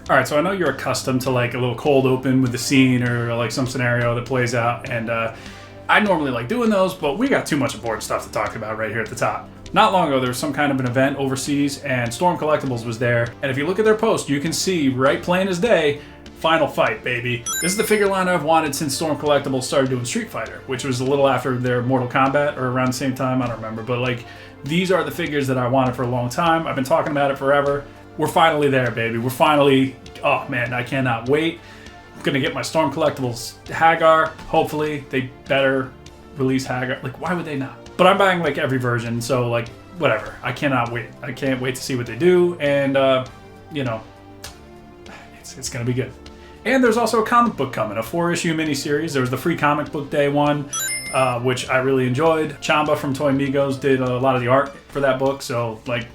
All right, so I know you're accustomed to like a little cold open with the scene or like some scenario that plays out, and I normally like doing those, but we got too much important stuff to talk about right here at the top. Not long ago, there was some kind of an event overseas, and Storm Collectibles was there, and if you look at their post, you can see right plain as day, Final Fight, baby. This is the figure line I've wanted since Storm Collectibles started doing Street Fighter, which was a little after their Mortal Kombat, or around the same time, I don't remember, but like, these are the figures that I wanted for a long time. I've been talking about it forever. We're finally there, baby. We're finally, oh man, I cannot wait. I'm gonna get my Storm Collectibles Hagar. Hopefully, they better release Hagar. Like, why would they not? But I'm buying like every version, so like, whatever. I cannot wait. I can't wait to see what they do, and you know, it's gonna be good. And there's also a comic book coming, a 4-issue miniseries. There was the free comic book day one, which I really enjoyed. Chamba from Toy Migos did a lot of the art for that book, so like,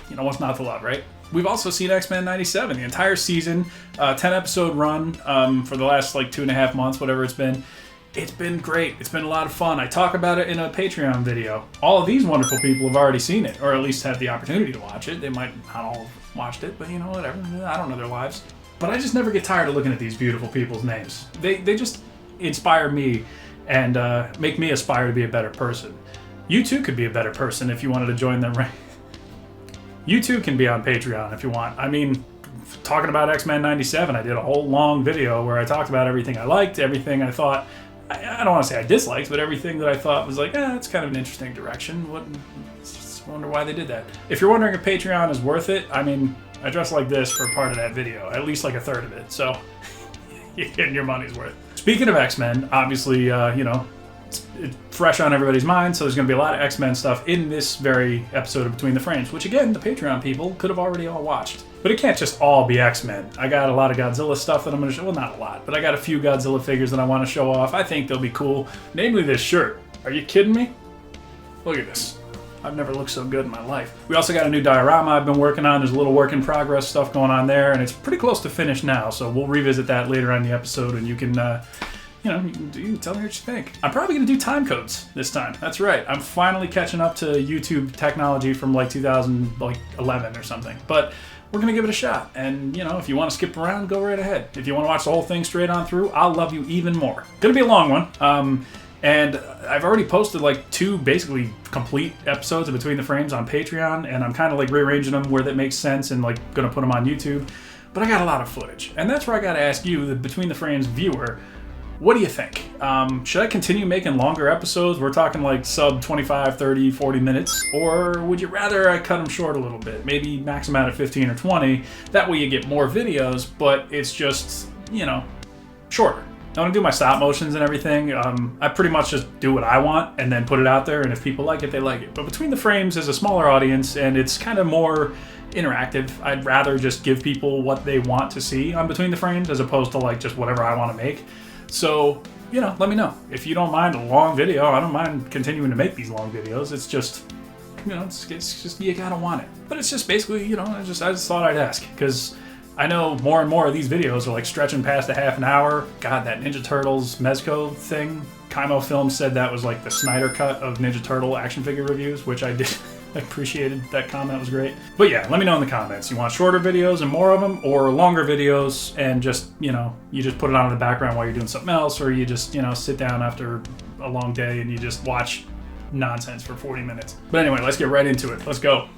you know, what's not to love, right? We've also seen X-Men 97, the entire season, 10-episode run for the last like 2.5 months, whatever it's been. It's been great. It's been a lot of fun. I talk about it in a Patreon video. All of these wonderful people have already seen it, or at least had the opportunity to watch it. They might not all have watched it, but you know, whatever. I don't know their lives. But I just never get tired of looking at these beautiful people's names. They just inspire me and make me aspire to be a better person. You too could be a better person if you wanted to join them ranks. You too can be on Patreon if you want. I mean, talking about X-Men 97, I did a whole long video where I talked about everything I liked, everything I thought, I don't want to say I disliked, but everything that I thought was like, it's kind of an interesting direction. Just wonder why they did that. If you're wondering if Patreon is worth it, I mean, I dress like this for part of that video, at least like a third of it, so you're getting your money's worth. Speaking of X-Men, obviously, you know, it's fresh on everybody's mind, so there's going to be a lot of X-Men stuff in this very episode of Between the Frames, which again, the Patreon people could have already all watched. But it can't just all be X-Men. I got a lot of Godzilla stuff that I'm going to show, well, not a lot, but I got a few Godzilla figures that I want to show off. I think they'll be cool, namely this shirt. Are you kidding me? Look at this. I've never looked so good in my life. We also got a new diorama I've been working on. There's a little work in progress stuff going on there, and it's pretty close to finished now, so we'll revisit that later on in the episode, and you can you know, you can tell me what you think. I'm probably going to do time codes this time. That's right. I'm finally catching up to YouTube technology from like 2011 or something. But we're going to give it a shot. And, you know, if you want to skip around, go right ahead. If you want to watch the whole thing straight on through, I'll love you even more. Going to be a long one. And I've already posted like 2 basically complete episodes of Between the Frames on Patreon. And I'm kind of like rearranging them where that makes sense and like going to put them on YouTube. But I got a lot of footage. And that's where I got to ask you, the Between the Frames viewer, what do you think? Should I continue making longer episodes? We're talking like sub 25, 30, 40 minutes. Or would you rather I cut them short a little bit? Maybe max them out at 15 or 20. That way you get more videos, but it's just, you know, shorter. I want to do my stop motions and everything. I pretty much just do what I want and then put it out there. And if people like it, they like it. But Between the Frames is a smaller audience and it's kind of more interactive. I'd rather just give people what they want to see on Between the Frames as opposed to like just whatever I want to make. So, you know, let me know. If you don't mind a long video, I don't mind continuing to make these long videos. It's just, you know, it's just, you gotta want it. But it's just basically, you know, I just thought I'd ask. Because I know more and more of these videos are like stretching past a half an hour. God, that Ninja Turtles Mezco thing. Kaimo Films said that was like the Snyder cut of Ninja Turtle action figure reviews, which I did. I appreciated that comment, was great. But yeah, let me know in the comments. You want shorter videos and more of them, or longer videos and just, you know, you just put it on in the background while you're doing something else, or you just, you know, sit down after a long day and you just watch nonsense for 40 minutes. But anyway, let's get right into it. Let's go.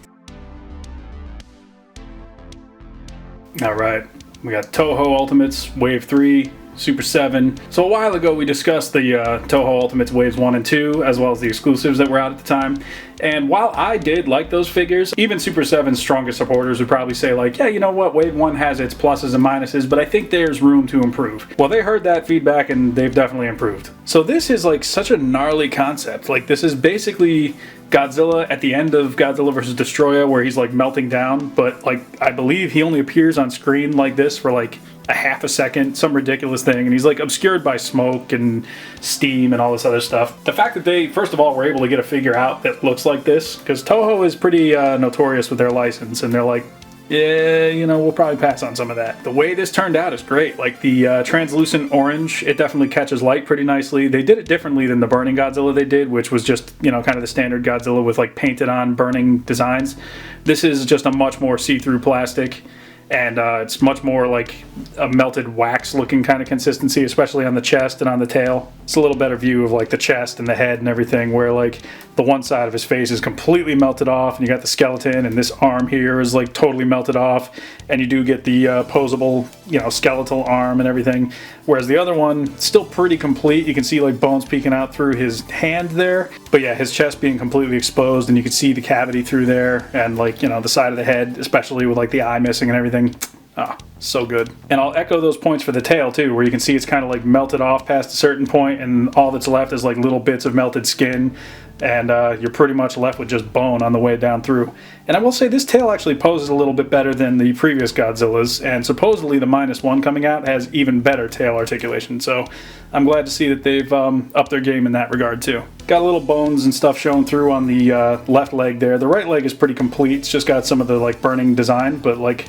All right, we got Toho Ultimates, Wave 3, Super 7. So a while ago we discussed the Toho Ultimates Waves 1 and 2, as well as the exclusives that were out at the time. And while I did like those figures, even Super 7's strongest supporters would probably say like, yeah, you know what, Wave 1 has its pluses and minuses, but I think there's room to improve. Well, they heard that feedback and they've definitely improved. So this is like such a gnarly concept. Like this is basically Godzilla at the end of Godzilla vs. Destroya, where he's like melting down, but like I believe he only appears on screen like this for like a half a second, some ridiculous thing, and he's like obscured by smoke and steam and all this other stuff. The fact that they, first of all, were able to get a figure out that looks like this, because Toho is pretty notorious with their license, and they're like, yeah, you know, we'll probably pass on some of that. The way this turned out is great. Like the translucent orange, it definitely catches light pretty nicely. They did it differently than the burning Godzilla they did, which was just, you know, kind of the standard Godzilla with like painted on burning designs. This is just a much more see-through plastic. and it's much more like a melted wax looking kind of consistency, especially on the chest and on the tail. It's a little better view of like the chest and the head and everything, where like the one side of his face is completely melted off, and you got the skeleton, and this arm here is like totally melted off, and you do get the posable, you know, skeletal arm and everything, whereas the other one still pretty complete. You can see like bones peeking out through his hand there, but yeah, his chest being completely exposed, and you can see the cavity through there, and like, you know, the side of the head, especially with like the eye missing and everything. Ah, so good. And I'll echo those points for the tail too, where you can see it's kind of like melted off past a certain point, and all that's left is like little bits of melted skin, and you're pretty much left with just bone on the way down through. And I will say this tail actually poses a little bit better than the previous Godzillas, and supposedly the -1 coming out has even better tail articulation, so I'm glad to see that they've upped their game in that regard too. Got a little bones and stuff showing through on the left leg there. The right leg is pretty complete. It's just got some of the like burning design, but like,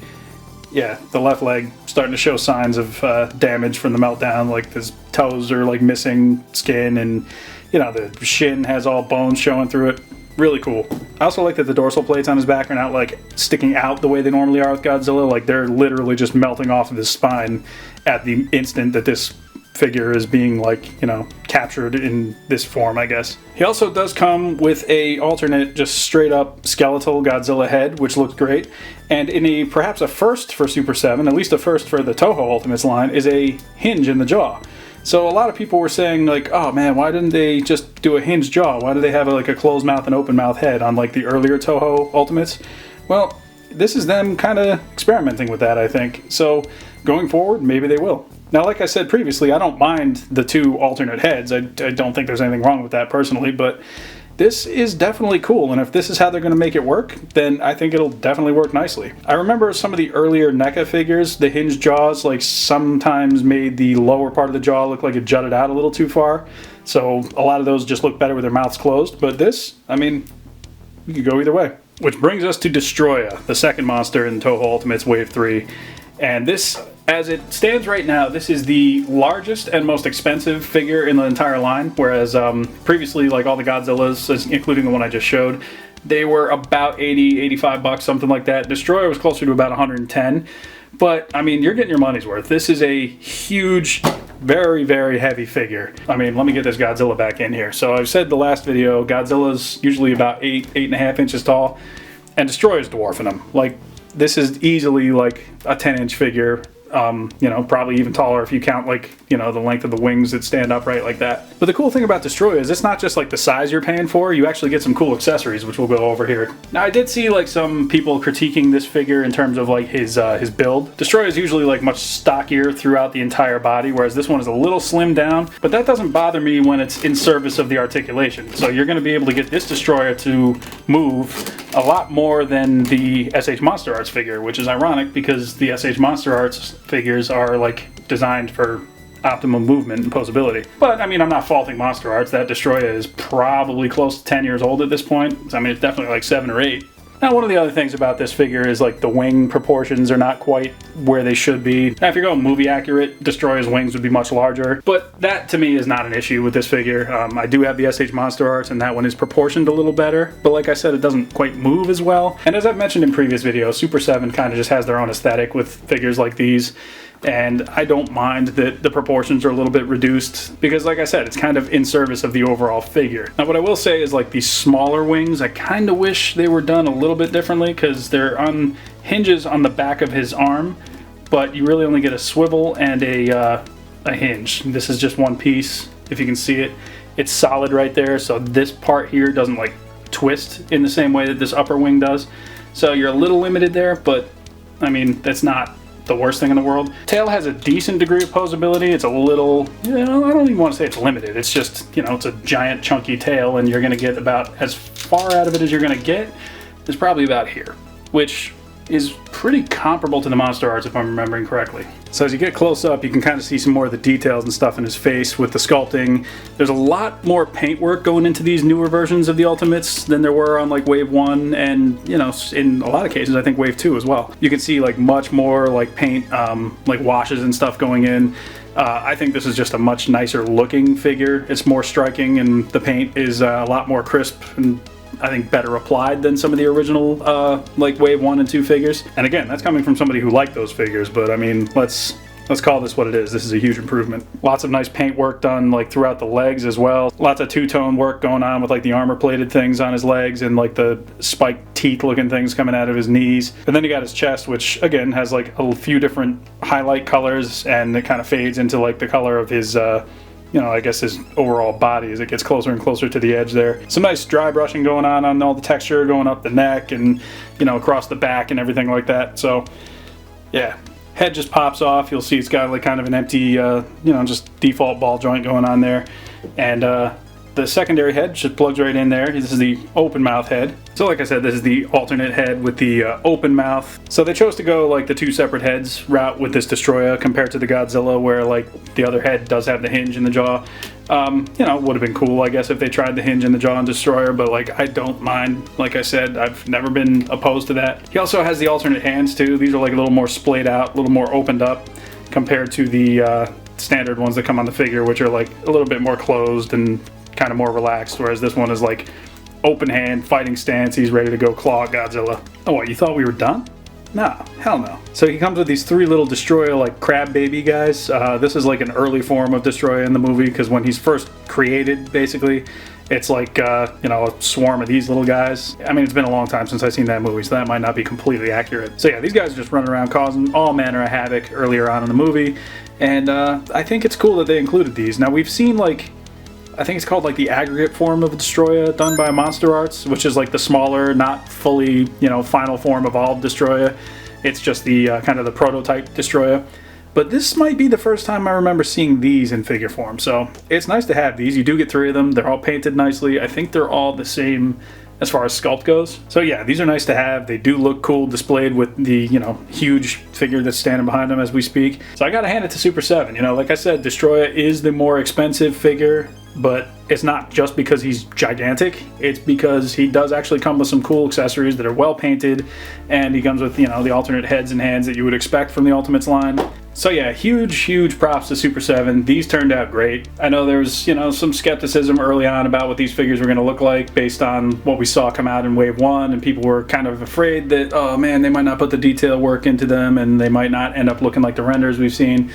yeah, the left leg starting to show signs of damage from the meltdown. Like his toes are like missing skin, and you know, the shin has all bones showing through it. Really cool. I also like that the dorsal plates on his back are not like sticking out the way they normally are with Godzilla. Like they're literally just melting off of his spine at the instant that this figure is being like, you know, captured in this form, I guess. He also does come with a alternate, just straight up skeletal Godzilla head, which looks great. And in a perhaps a first for Super 7, at least a first for the Toho Ultimates line, is a hinge in the jaw. So a lot of people were saying like, oh man, why didn't they just do a hinged jaw? Why do they have like a closed mouth and open mouth head on like the earlier Toho Ultimates? Well, this is them kind of experimenting with that, I think. So going forward, maybe they will. Now, like I said previously, I don't mind the two alternate heads. I don't think there's anything wrong with that personally, but this is definitely cool, and if this is how they're going to make it work, then I think it'll definitely work nicely. I remember some of the earlier NECA figures, the hinged jaws like sometimes made the lower part of the jaw look like it jutted out a little too far, so a lot of those just look better with their mouths closed, but this, I mean, you could go either way. Which brings us to Destroya, the second monster in Toho Ultimates Wave 3, and this, as it stands right now, this is the largest and most expensive figure in the entire line, whereas previously, like all the Godzillas, including the one I just showed, they were about 80, 85 bucks, something like that. Destroyer was closer to about 110, but I mean, you're getting your money's worth. This is a huge, very, very heavy figure. I mean, let me get this Godzilla back in here. So I've said the last video, Godzilla's usually about 8.5 inches tall, and Destroyer's dwarfing them. Like, this is easily like a 10-inch figure. You know, probably even taller if you count like, you know, the length of the wings that stand upright like that. But the cool thing about Destroya is it's not just like the size you're paying for, you actually get some cool accessories, which we'll go over here. Now, I did see like some people critiquing this figure in terms of like his build. Destroya is usually like much stockier throughout the entire body, whereas this one is a little slimmed down, but that doesn't bother me when it's in service of the articulation. So you're going to be able to get this Destroya to move a lot more than the SH Monster Arts figure, which is ironic because the SH Monster Arts figures are like designed for optimum movement and posability. But I mean, I'm not faulting Monster Arts. That Destroya is probably close to 10 years old at this point. I mean, it's definitely like 7 or 8. Now, one of the other things about this figure is like the wing proportions are not quite where they should be. Now, if you're going movie accurate, Destroya's wings would be much larger, but that to me is not an issue with this figure. I do have the SH Monster Arts, and that one is proportioned a little better, but like I said, it doesn't quite move as well. And as I've mentioned in previous videos, Super 7 kind of just has their own aesthetic with figures like these. And I don't mind that the proportions are a little bit reduced because, like I said, it's kind of in service of the overall figure. Now, what I will say is like these smaller wings, I kind of wish they were done a little bit differently because they're on hinges on the back of his arm, but you really only get a swivel and a hinge. This is just one piece. If you can see it, it's solid right there. So this part here doesn't like twist in the same way that this upper wing does. So you're a little limited there, but I mean, that's not the worst thing in the world. Tail has a decent degree of posability. It's a little, you know, I don't even want to say it's limited. It's just, you know, it's a giant chunky tail and you're going to get about as far out of it as you're going to get. It's probably about here, which is pretty comparable to the Monster Arts if I'm remembering correctly. So as you get close up, you can kind of see some more of the details and stuff in his face with the sculpting. There's a lot more paint work going into these newer versions of the Ultimates than there were on like Wave 1 and, you know, in a lot of cases I think Wave 2 as well. You can see like much more like paint, like washes and stuff going in. I think this is just a much nicer looking figure. It's more striking and the paint is a lot more crisp and I think, better applied than some of the original like Wave 1 and 2 figures. And again, that's coming from somebody who liked those figures, but I mean, let's call this what it is. This is a huge improvement. Lots of nice paint work done like throughout the legs as well. Lots of two-tone work going on with like the armor plated things on his legs and like the spiked teeth looking things coming out of his knees. And then you got his chest, which again has like a few different highlight colors, and it kind of fades into like the color of his you know, I guess his overall body as it gets closer and closer to the edge there. Some nice dry brushing going on all the texture going up the neck and, you know, across the back and everything like that. So yeah, head just pops off. You'll see it's got like kind of an empty, you know, just default ball joint going on there. And the secondary head just plugs right in there. This is the open mouth head. So like I said, this is the alternate head with the open mouth. So they chose to go like the two separate heads route with this Destroyer compared to the Godzilla, where like the other head does have the hinge in the jaw. You know, it would have been cool, I guess, if they tried the hinge in the jaw and Destroyer, but like I don't mind. Like I said, I've never been opposed to that. He also has the alternate hands too. These are like a little more splayed out, a little more opened up compared to the standard ones that come on the figure, which are like a little bit more closed and kind of more relaxed, whereas this one is like open hand, fighting stance. He's ready to go claw Godzilla. Oh, what, you thought we were done? No, hell no. So he comes with these three little Destroyer like crab baby guys. This is like an early form of Destroyer in the movie, because when he's first created, basically, it's like, you know, a swarm of these little guys. I mean, it's been a long time since I've seen that movie, so that might not be completely accurate. So yeah, these guys are just running around causing all manner of havoc earlier on in the movie, and I think it's cool that they included these. Now, we've seen like, I think it's called like the aggregate form of a Destroyer done by Monster Arts, which is like the smaller, not fully, you know, final form evolved Destroyer. It's just the kind of the prototype Destroyer. But this might be the first time I remember seeing these in figure form, so it's nice to have these. You do get three of them. They're all painted nicely. I think they're all the same as far as sculpt goes. So yeah, these are nice to have. They do look cool displayed with the, you know, huge figure that's standing behind them as we speak. So I gotta hand it to Super 7. You know, like I said, Destroyer is the more expensive figure, but it's not just because he's gigantic. It's because he does actually come with some cool accessories that are well painted, and he comes with, you know, the alternate heads and hands that you would expect from the Ultimates line. So yeah, huge props to Super 7. These turned out great. I know there was, you know, some skepticism early on about what these figures were going to look like based on what we saw come out in Wave 1, and people were kind of afraid that, oh man, they might not put the detail work into them and they might not end up looking like the renders we've seen.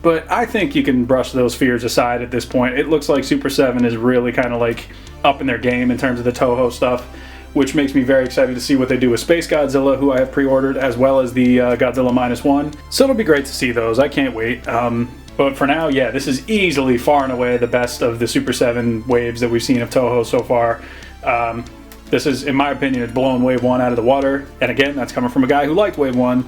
But I think you can brush those fears aside at this point. It looks like Super 7 is really kind of like up in their game in terms of the Toho stuff, which makes me very excited to see what they do with Space Godzilla, who I have pre-ordered, as well as the Godzilla -1. So it'll be great to see those. I can't wait. But for now, yeah, this is easily far and away the best of the Super 7 waves that we've seen of Toho so far. This is, in my opinion, it's blown Wave 1 out of the water. And again, that's coming from a guy who liked Wave 1.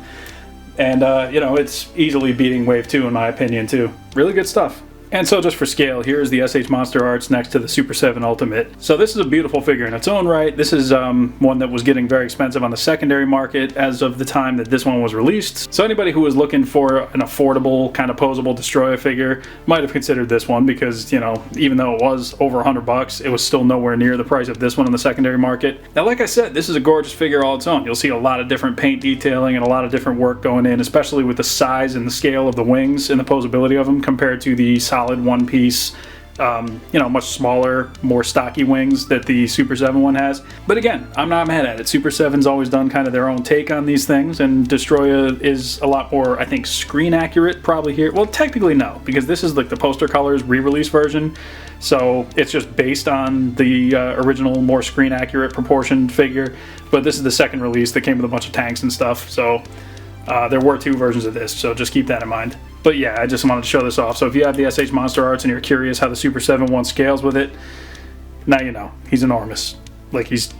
And, you know, it's easily beating Wave 2 in my opinion, too. Really good stuff. And so just for scale, here's the SH Monster Arts next to the Super 7 Ultimate. So this is a beautiful figure in its own right. This is one that was getting very expensive on the secondary market as of the time that this one was released. So anybody who was looking for an affordable, kind of posable Destroyer figure might have considered this one, because, you know, even though it was over $100, it was still nowhere near the price of this one on the secondary market. Now, like I said, this is a gorgeous figure all its own. You'll see a lot of different paint detailing and a lot of different work going in, especially with the size and the scale of the wings and the posability of them compared to the solid one-piece, you know, much smaller, more stocky wings that the Super 7 one has. But again, I'm not mad at it. Super 7's always done kind of their own take on these things, and Destroyer is a lot more, I think, screen accurate probably here. Well, technically no, because this is like the poster colors re-release version, so it's just based on the original, more screen accurate proportioned figure. But this is the second release that came with a bunch of tanks and stuff, so there were two versions of this, so just keep that in mind. But yeah, I just wanted to show this off. So if you have the SH Monster Arts and you're curious how the Super 7 one scales with it, now you know. He's enormous. Like, he's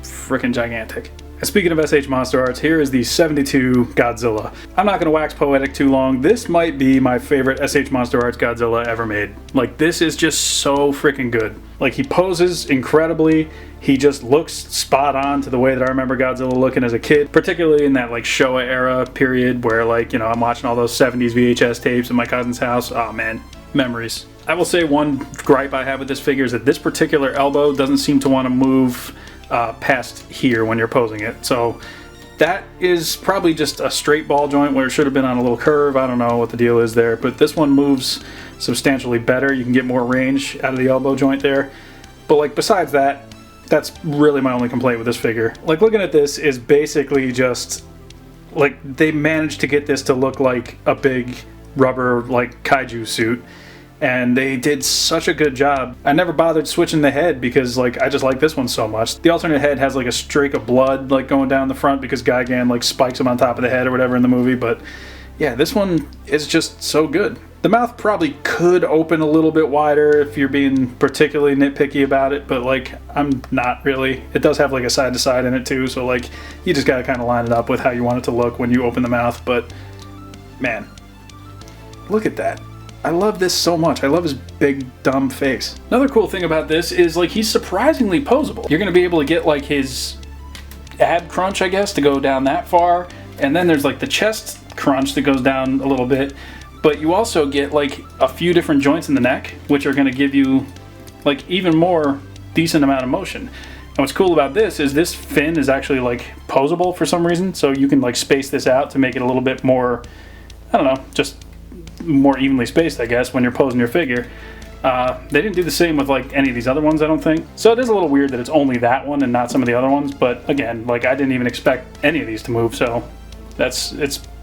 freaking gigantic. And speaking of SH Monster Arts, here is the 72 Godzilla. I'm not going to wax poetic too long. This might be my favorite SH Monster Arts Godzilla ever made. Like, this is just so freaking good. Like, he poses incredibly. He just looks spot on to the way that I remember Godzilla looking as a kid, particularly in that like Showa era period where, like, you know, I'm watching all those 70s VHS tapes at my cousin's house. Oh man, memories. I will say one gripe I have with this figure is that this particular elbow doesn't seem to want to move past here when you're posing it. So that is probably just a straight ball joint where it should have been on a little curve. I don't know what the deal is there, but this one moves substantially better. You can get more range out of the elbow joint there. But like, besides that, That's really my only complaint with this figure. Like, looking at this is basically just, like, they managed to get this to look like a big rubber, like, kaiju suit. And they did such a good job. I never bothered switching the head because, like, I just like this one so much. The alternate head has, like, a streak of blood, like, going down the front because Gigan, like, spikes him on top of the head or whatever in the movie. But, yeah, this one is just so good. The mouth probably could open a little bit wider if you're being particularly nitpicky about it, but, like, I'm not really. It does have, like, a side-to-side in it, too, so, like, you just gotta kind of line it up with how you want it to look when you open the mouth. But, man, look at that. I love this so much. I love his big, dumb face. Another cool thing about this is, like, he's surprisingly posable. You're gonna be able to get, like, his ab crunch, I guess, to go down that far. And then there's, like, the chest crunch that goes down a little bit. But you also get, like, a few different joints in the neck, which are gonna give you, like, even more decent amount of motion. And what's cool about this is this fin is actually, like, posable for some reason. So you can, like, space this out to make it a little bit more, I don't know, just more evenly spaced, I guess, when you're posing your figure. They didn't do the same with, like, any of these other ones, I don't think. So it is a little weird that it's only that one and not some of the other ones, but again, like, I didn't even expect any of these to move, so it's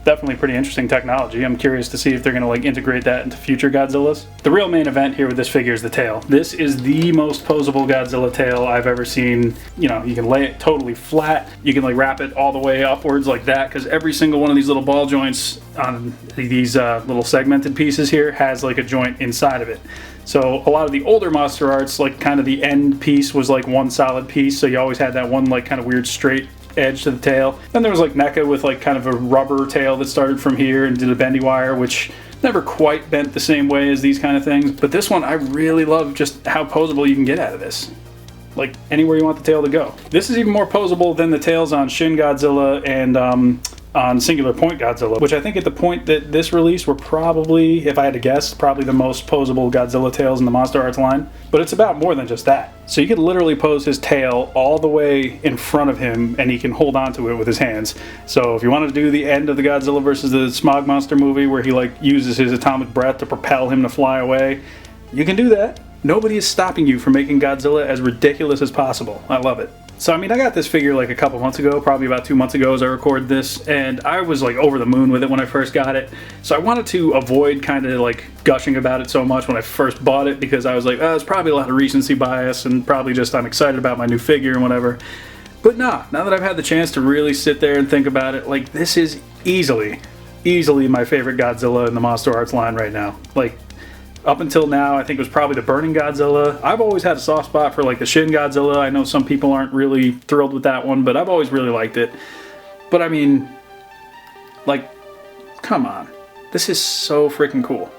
definitely pretty interesting technology. I'm curious to see if they're going to, like, integrate that into future Godzillas. The real main event here with this figure is the tail. This is the most posable Godzilla tail I've ever seen. You know, you can lay it totally flat. You can, like, wrap it all the way upwards like that, because every single one of these little ball joints on these little segmented pieces here has, like, a joint inside of it. So a lot of the older Monster Arts, like, kind of the end piece was, like, one solid piece, so you always had that one, like, kind of weird straight edge to the tail. Then there was, like, NECA with, like, kind of a rubber tail that started from here and did a bendy wire, which never quite bent the same way as these kind of things. But this one, I really love just how posable you can get out of this. Like, anywhere you want the tail to go. This is even more posable than the tails on Shin Godzilla and on Singular Point Godzilla, which I think at the point that this released were probably, if I had to guess, probably the most posable Godzilla tails in the Monster Arts line. But it's about more than just that. So you could literally pose his tail all the way in front of him and he can hold onto it with his hands. So if you wanted to do the end of the Godzilla versus the Smog Monster movie where he, like, uses his atomic breath to propel him to fly away, you can do that. Nobody is stopping you from making Godzilla as ridiculous as possible. I love it. So, I mean, I got this figure, like, a couple months ago, probably about 2 months ago as I recorded this, and I was, like, over the moon with it when I first got it. So I wanted to avoid kind of, like, gushing about it so much when I first bought it, because I was like, oh, it's probably a lot of recency bias and probably just I'm excited about my new figure and whatever. But nah, now that I've had the chance to really sit there and think about it, like, this is easily my favorite Godzilla in the Monster Arts line right now. Like, up until now, I think it was probably the Burning Godzilla. I've always had a soft spot for, like, the Shin Godzilla. I know some people aren't really thrilled with that one, but I've always really liked it. But I mean, like, come on. This is so freaking cool.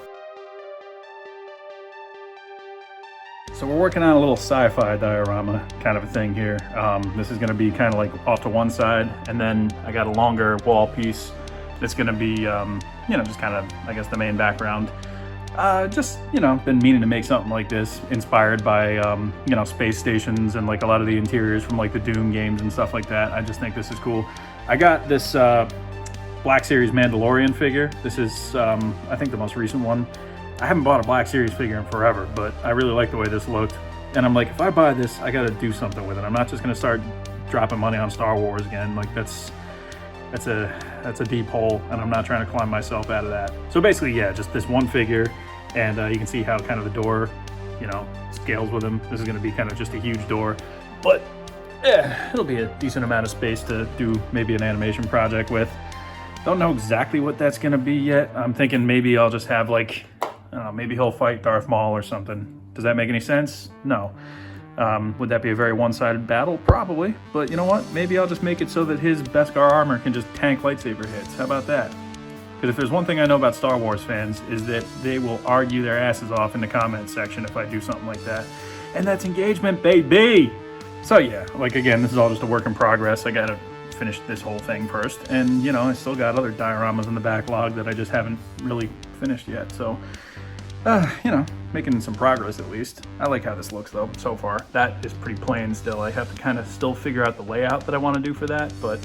So we're working on a little sci-fi diorama kind of a thing here. This is going to be kind of like off to one side, and then I got a longer wall piece that's going to be, you know, just kind of, I guess, the main background. Just, you know, been meaning to make something like this, inspired by, you know, space stations and, like, a lot of the interiors from, like, the Doom games and stuff like that. I just think this is cool. I got this Black Series Mandalorian figure. This is, I think, the most recent one. I haven't bought a Black Series figure in forever, but I really like the way this looked. And I'm like, if I buy this, I gotta do something with it. I'm not just gonna start dropping money on Star Wars again. Like, that's a deep hole, and I'm not trying to climb myself out of that. So basically, yeah, just this one figure, and you can see how kind of the door, you know, scales with him. This is going to be kind of just a huge door, but yeah, it'll be a decent amount of space to do maybe an animation project with. Don't know exactly what that's going to be yet. I'm thinking maybe I'll just have, like, I don't know, maybe he'll fight Darth Maul or something. Does that make any sense? No. Would that be a very one-sided battle? Probably. But you know what? Maybe I'll just make it so that his Beskar armor can just tank lightsaber hits. How about that? Because if there's one thing I know about Star Wars fans is that they will argue their asses off in the comments section if I do something like that. And that's engagement, baby! So yeah, like, again, this is all just a work in progress. I gotta finish this whole thing first. And, you know, I still got other dioramas in the backlog that I just haven't really finished yet. So, you know, making some progress at least. I like how this looks though so far. That is pretty plain still. I have to kind of still figure out the layout that I want to do for that, but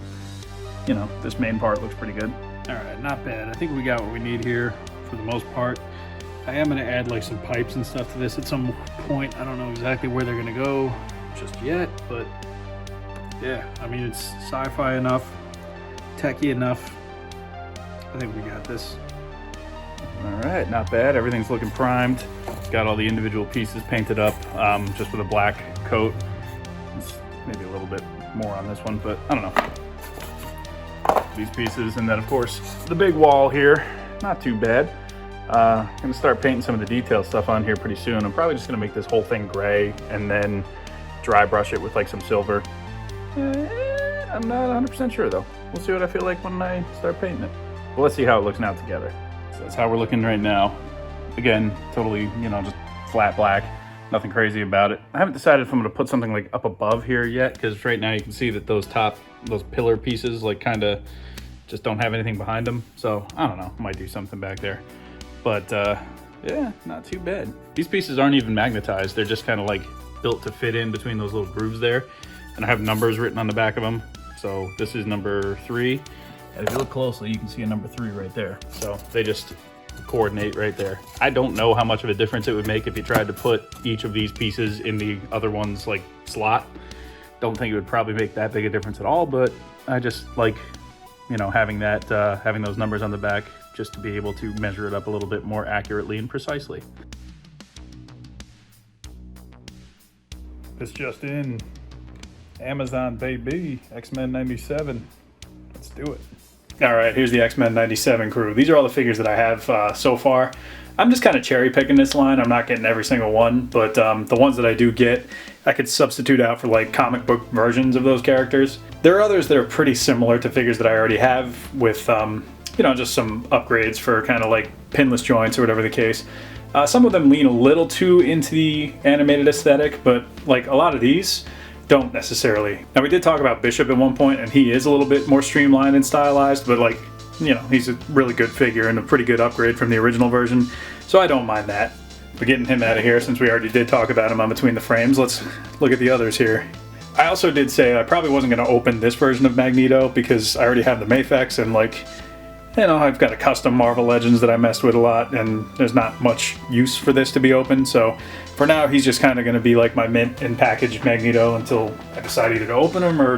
you know, this main part looks pretty good. All right, not bad. I think we got what we need here for the most part. I am going to add, like, some pipes and stuff to this at some point. I don't know exactly where they're going to go. just yet, but yeah, I mean, it's sci-fi enough, techy enough. I think we got this. All right, not bad. Everything's looking primed. Got all the individual pieces painted up, just with a black coat. It's maybe a little bit more on this one, but I don't know. These pieces, and then of course the big wall here. Not too bad. I'm gonna start painting some of the detail stuff on here pretty soon. I'm probably just gonna make this whole thing gray and then dry brush it with like some silver. I'm not 100% sure though. We'll see what I feel like when I start painting it. But let's see how it looks now together. So that's how we're looking right now. Again, totally, you know, just flat black. Nothing crazy about it. I haven't decided if I'm gonna put something like up above here yet, because right now you can see that those pillar pieces like kind of just don't have anything behind them. So I don't know, might do something back there. But yeah, not too bad. These pieces aren't even magnetized. They're just kind of like built to fit in between those little grooves there. And I have numbers written on the back of them. So this is number 3. And if you look closely, you can see a number 3 right there. So they just coordinate right there. I don't know how much of a difference it would make if you tried to put each of these pieces in the other one's like slot. Don't think it would probably make that big a difference at all, but I just like, you know, having that, having those numbers on the back just to be able to measure it up a little bit more accurately and precisely. This just in, Amazon baby, X-Men 97. Let's do it. All right, here's the X-Men 97 crew. These are all the figures that I have so far. I'm just kind of cherry picking this line. I'm not getting every single one, but the ones that I do get, I could substitute out for like comic book versions of those characters. There are others that are pretty similar to figures that I already have with, you know, just some upgrades for kind of like pinless joints or whatever the case. Some of them lean a little too into the animated aesthetic, but like a lot of these don't necessarily. Now we did talk about Bishop at one point, and he is a little bit more streamlined and stylized, but like, you know, he's a really good figure and a pretty good upgrade from the original version, so I don't mind that. But getting him out of here, since we already did talk about him on Between the Frames, let's look at the others here. I also did say I probably wasn't going to open this version of Magneto because I already have the Mafex, and like, you know, I've got a custom Marvel Legends that I messed with a lot, and there's not much use for this to be open, so for now he's just kind of going to be like my mint and packaged Magneto until I decide either to open him or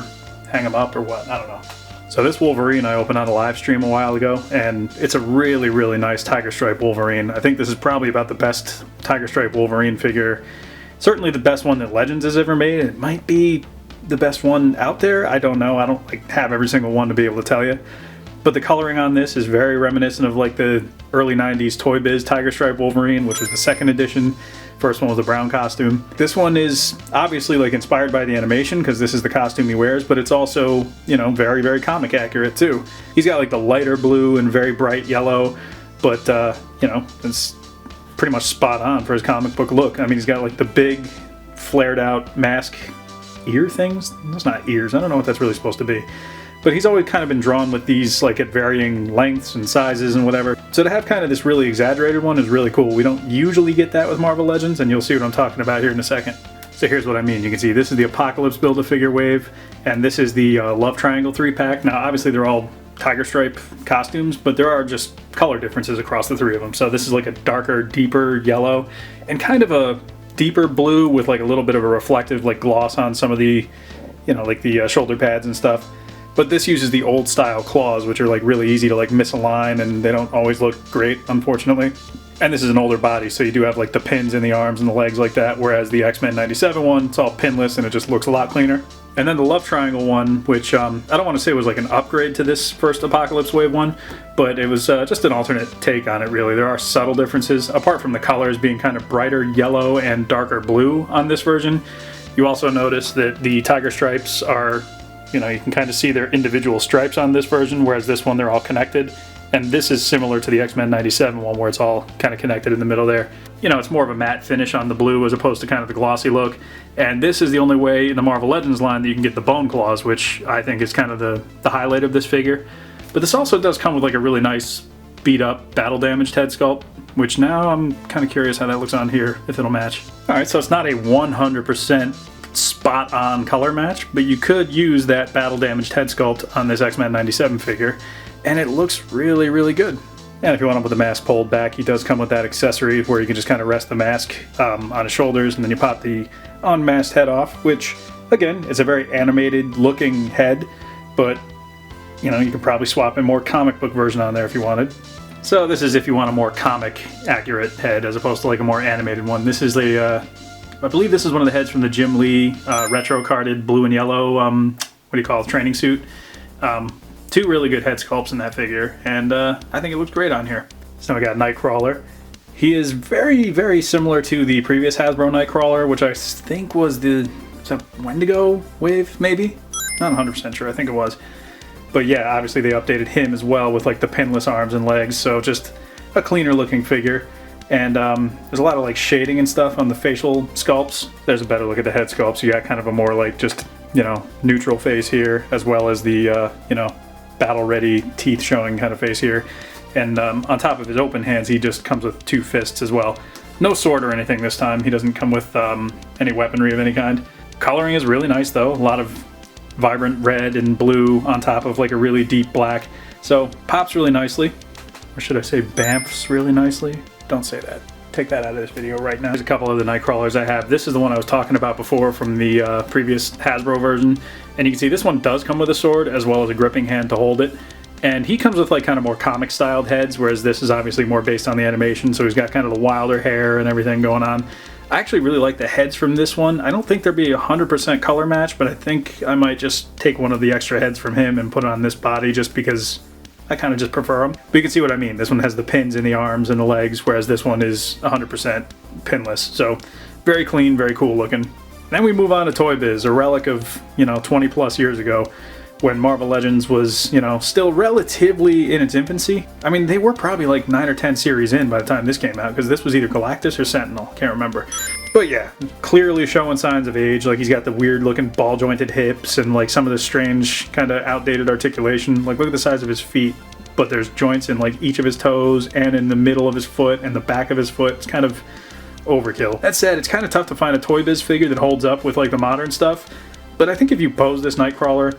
hang him up or what, I don't know. So this Wolverine I opened on a live stream a while ago, and it's a really, really nice Tiger Stripe Wolverine. I think this is probably about the best Tiger Stripe Wolverine figure. Certainly the best one that Legends has ever made. It might be the best one out there. I don't know. I don't like have every single one to be able to tell you. But the coloring on this is very reminiscent of like the early 90s Toy Biz Tiger Stripe Wolverine, which was the second edition. First one was a brown costume. This one is obviously like inspired by the animation because this is the costume he wears, but it's also, you know, very, very comic accurate too. He's got like the lighter blue and very bright yellow, but you know, it's pretty much spot on for his comic book look. I mean, he's got like the big flared out mask ear things. Those not ears. I don't know what that's really supposed to be. But he's always kind of been drawn with these like at varying lengths and sizes and whatever. So to have kind of this really exaggerated one is really cool. We don't usually get that with Marvel Legends, and you'll see what I'm talking about here in a second. So here's what I mean. You can see this is the Apocalypse Build-A-Figure wave, and this is the Love Triangle 3-pack. Now obviously they're all Tiger Stripe costumes, but there are just color differences across the 3 of them. So this is like a darker, deeper yellow, and kind of a deeper blue with like a little bit of a reflective like gloss on some of the, you know, like the shoulder pads and stuff. But this uses the old style claws, which are like really easy to like misalign, and they don't always look great, unfortunately. And this is an older body, so you do have like the pins in the arms and the legs like that, whereas the X-Men 97 one, it's all pinless and it just looks a lot cleaner. And then the Love Triangle one, which I don't want to say was like an upgrade to this first Apocalypse Wave one, but it was just an alternate take on it really. There are subtle differences, apart from the colors being kind of brighter yellow and darker blue on this version. You also notice that the Tiger Stripes are, you know, you can kind of see their individual stripes on this version, whereas this one they're all connected. And this is similar to the X-Men 97 one where it's all kind of connected in the middle there. You know, it's more of a matte finish on the blue as opposed to kind of the glossy look. And this is the only way in the Marvel Legends line that you can get the bone claws, which I think is kind of the highlight of this figure. But this also does come with like a really nice beat up battle damaged head sculpt, which now I'm kind of curious how that looks on here, if it'll match. All right, so it's not a 100% spot on color match, but you could use that battle damaged head sculpt on this X-Men 97 figure, and it looks really, really good. And if you want him with the mask pulled back, he does come with that accessory where you can just kind of rest the mask on his shoulders, and then you pop the unmasked head off, which, again, is a very animated looking head, but, you know, you could probably swap a more comic book version on there if you wanted. So this is if you want a more comic accurate head as opposed to like a more animated one. This is I believe this is one of the heads from the Jim Lee retro carded blue and yellow, what do you call it, training suit. Two really good head sculpts in that figure, and I think it looks great on here. So we got Nightcrawler. He is very, very similar to the previous Hasbro Nightcrawler, which I think was the Wendigo wave, maybe? Not 100% sure, I think it was. But yeah, obviously they updated him as well with like the pinless arms and legs, so just a cleaner looking figure. And there's a lot of like shading and stuff on the facial sculpts. There's a better look at the head sculpts. You got kind of a more like just, you know, neutral face here, as well as the, you know, battle-ready teeth showing kind of face here. And on top of his open hands, he just comes with two fists as well. No sword or anything this time. He doesn't come with any weaponry of any kind. Coloring is really nice though. A lot of vibrant red and blue on top of like a really deep black. So pops really nicely. Or should I say bamfs really nicely? Don't say that. Take that out of this video right now. There's a couple of the Nightcrawlers I have. This is the one I was talking about before from the previous Hasbro version. And you can see this one does come with a sword as well as a gripping hand to hold it. And he comes with like kind of more comic styled heads, whereas this is obviously more based on the animation, so he's got kind of the wilder hair and everything going on. I actually really like the heads from this one. I don't think there'd be a 100% color match, but I think I might just take one of the extra heads from him and put it on this body just because I kind of just prefer them. But you can see what I mean. This one has the pins in the arms and the legs, whereas this one is 100% pinless. So very clean, very cool looking. Then we move on to Toy Biz, a relic of, you know, 20 plus years ago when Marvel Legends was, you know, still relatively in its infancy. I mean, they were probably like 9 or 10 series in by the time this came out, because this was either Galactus or Sentinel, can't remember. But yeah, clearly showing signs of age. Like, he's got the weird looking ball jointed hips and like some of the strange kind of outdated articulation. Like, look at the size of his feet, but there's joints in like each of his toes and in the middle of his foot and the back of his foot. It's kind of overkill. That said, it's kind of tough to find a Toy Biz figure that holds up with like the modern stuff, but I think if you pose this Nightcrawler,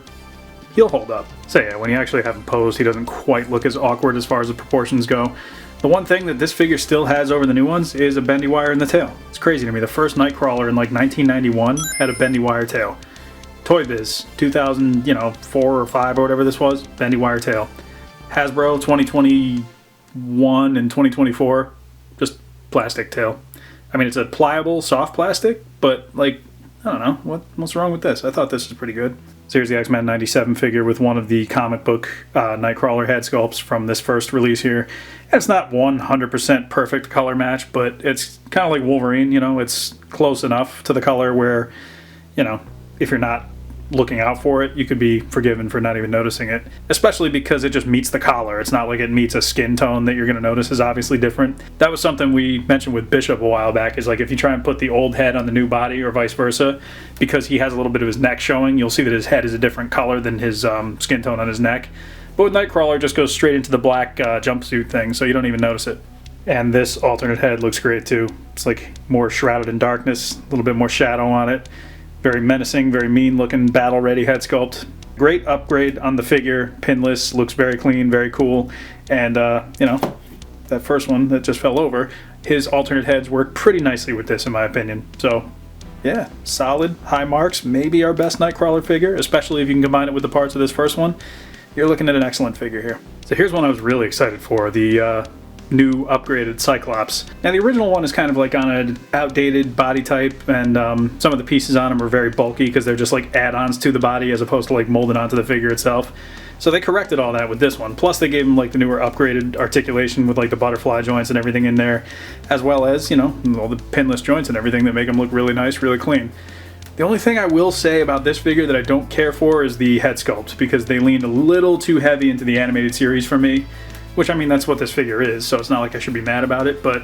he'll hold up. So yeah, when you actually have him posed, he doesn't quite look as awkward as far as the proportions go. The one thing that this figure still has over the new ones is a bendy wire in the tail. It's crazy to me. The first Nightcrawler in like 1991 had a bendy wire tail. Toy Biz, 2000, you know, 4 or 5 or whatever this was, bendy wire tail. Hasbro 2021 and 2024, just plastic tail. I mean, it's a pliable, soft plastic, but like, I don't know, what's wrong with this? I thought this was pretty good. So here's the X-Men 97 figure with one of the comic book Nightcrawler head sculpts from this first release here. And it's not 100% perfect color match, but it's kind of like Wolverine, you know, it's close enough to the color where, you know, if you're not looking out for it, you could be forgiven for not even noticing it, especially because it just meets the collar. It's not like it meets a skin tone that you're going to notice is obviously different. That was something we mentioned with Bishop a while back, is like if you try and put the old head on the new body or vice versa, because he has a little bit of his neck showing, you'll see that his head is a different color than his skin tone on his neck. But with Nightcrawler, it just goes straight into the black jumpsuit thing, so you don't even notice it. And this alternate head looks great too. It's like more shrouded in darkness, a little bit more shadow on it. Very menacing, very mean looking, battle ready head sculpt. Great upgrade on the figure, pinless, looks very clean, very cool. And you know, that first one that just fell over, his alternate heads work pretty nicely with this in my opinion. So yeah, solid, high marks, maybe our best Nightcrawler figure, especially if you can combine it with the parts of this first one. You're looking at an excellent figure here. So here's one I was really excited for, the new upgraded Cyclops. Now the original one is kind of like on an outdated body type, and some of the pieces on them are very bulky because they're just like add-ons to the body as opposed to like molded onto the figure itself. So they corrected all that with this one. Plus they gave him like the newer upgraded articulation with like the butterfly joints and everything in there, as well as, you know, all the pinless joints and everything that make them look really nice, really clean. The only thing I will say about this figure that I don't care for is the head sculpt, because they leaned a little too heavy into the animated series for me. Which, I mean, that's what this figure is, so it's not like I should be mad about it, but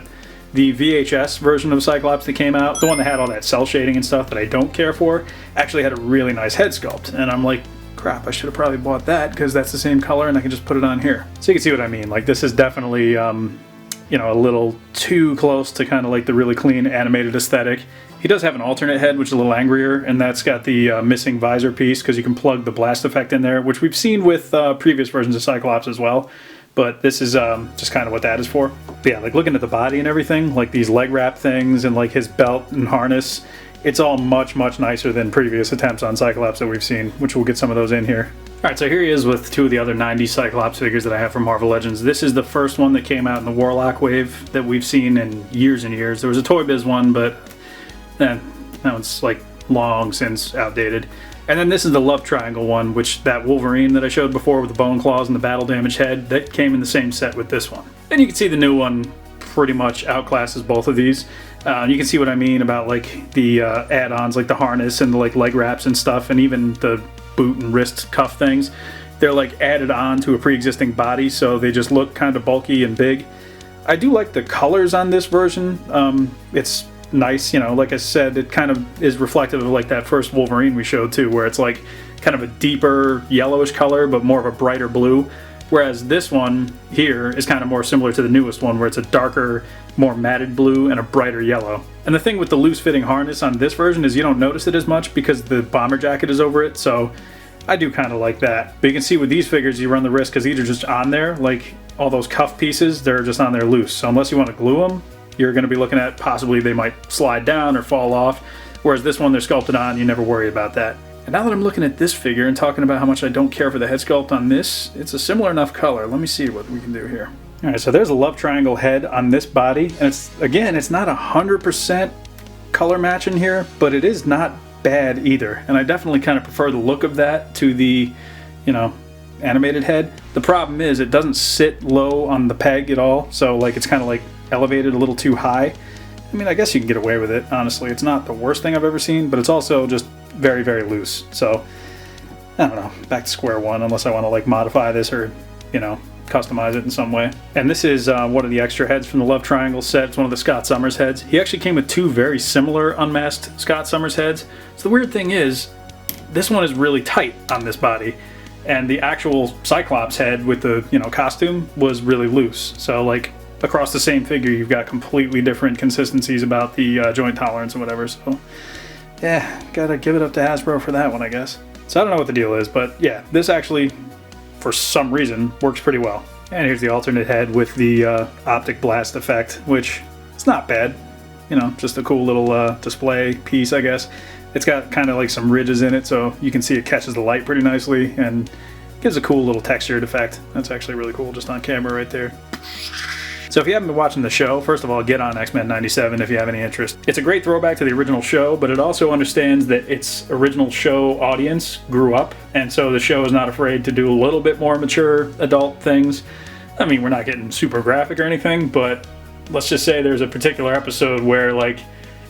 the VHS version of Cyclops that came out, the one that had all that cell shading and stuff that I don't care for, actually had a really nice head sculpt, and I'm like, crap, I should have probably bought that because that's the same color and I can just put it on here. So you can see what I mean. Like, this is definitely, you know, a little too close to kind of like the really clean animated aesthetic. He does have an alternate head, which is a little angrier, and that's got the missing visor piece because you can plug the blast effect in there, which we've seen with previous versions of Cyclops as well. but this is just kind of what that is for. But yeah, like looking at the body and everything, like these leg wrap things and like his belt and harness, it's all much nicer than previous attempts on Cyclops that we've seen, which we'll get some of those in here. Alright, so here he is with two of the other 90s Cyclops figures that I have from Marvel Legends. This is the first one that came out in the Warlock wave that we've seen in years and years. There was a Toy Biz one, but that one's like long since outdated. And then this is the Love Triangle one, which that Wolverine that I showed before with the bone claws and the battle damaged head, that came in the same set with this one. And you can see the new one pretty much outclasses both of these. You can see what I mean about like the add-ons, like the harness and the like leg wraps and stuff, and even the boot and wrist cuff things. They're like added on to a pre-existing body, so they just look kind of bulky and big. I do like the colors on this version. It's nice, you know, like I said, it kind of is reflective of like that first Wolverine we showed too, where it's like kind of a deeper yellowish color but more of a brighter blue, whereas this one here is kind of more similar to the newest one, where it's a darker, more matted blue and a brighter yellow. And the thing with the loose fitting harness on this version is you don't notice it as much because the bomber jacket is over it, so I do kind of like that. But you can see with these figures you run the risk because these are just on there, like all those cuff pieces, they're just on there loose. So unless you want to glue them, you're going to be looking at possibly they might slide down or fall off, whereas this one they're sculpted on, you never worry about that. And now that I'm looking at this figure and talking about how much I don't care for the head sculpt on this, it's a similar enough color. Let me see what we can do here. Alright, so there's a love triangle head on this body, and it's not 100% color match in here, but it is not bad either. And I definitely kind of prefer the look of that to the, you know, animated head. The problem is it doesn't sit low on the peg at all, so like it's kind of like elevated a little too high. I mean, I guess you can get away with it, honestly. It's not the worst thing I've ever seen, but it's also just very loose. So, I don't know, back to square one, unless I want to like modify this or, you know, customize it in some way. And this is one of the extra heads from the Love Triangle set. It's one of the Scott Summers heads. He actually came with two very similar unmasked Scott Summers heads. So the weird thing is, this one is really tight on this body, and the actual Cyclops head with the, you know, costume was really loose. So like across the same figure you've got completely different consistencies about the joint tolerance and whatever. So yeah, gotta give it up to Hasbro for that one, I guess. So I don't know what the deal is, but yeah, this actually for some reason works pretty well. And here's the alternate head with the optic blast effect, which it's not bad, you know, just a cool little display piece, I guess. It's got kind of like some ridges in it, so you can see it catches the light pretty nicely and gives a cool little textured effect. That's actually really cool just on camera right there. So if you haven't been watching the show, first of all, get on X-Men 97 if you have any interest. It's a great throwback to the original show, but it also understands that its original show audience grew up, and so the show is not afraid to do a little bit more mature adult things. I mean, we're not getting super graphic or anything, but let's just say there's a particular episode where like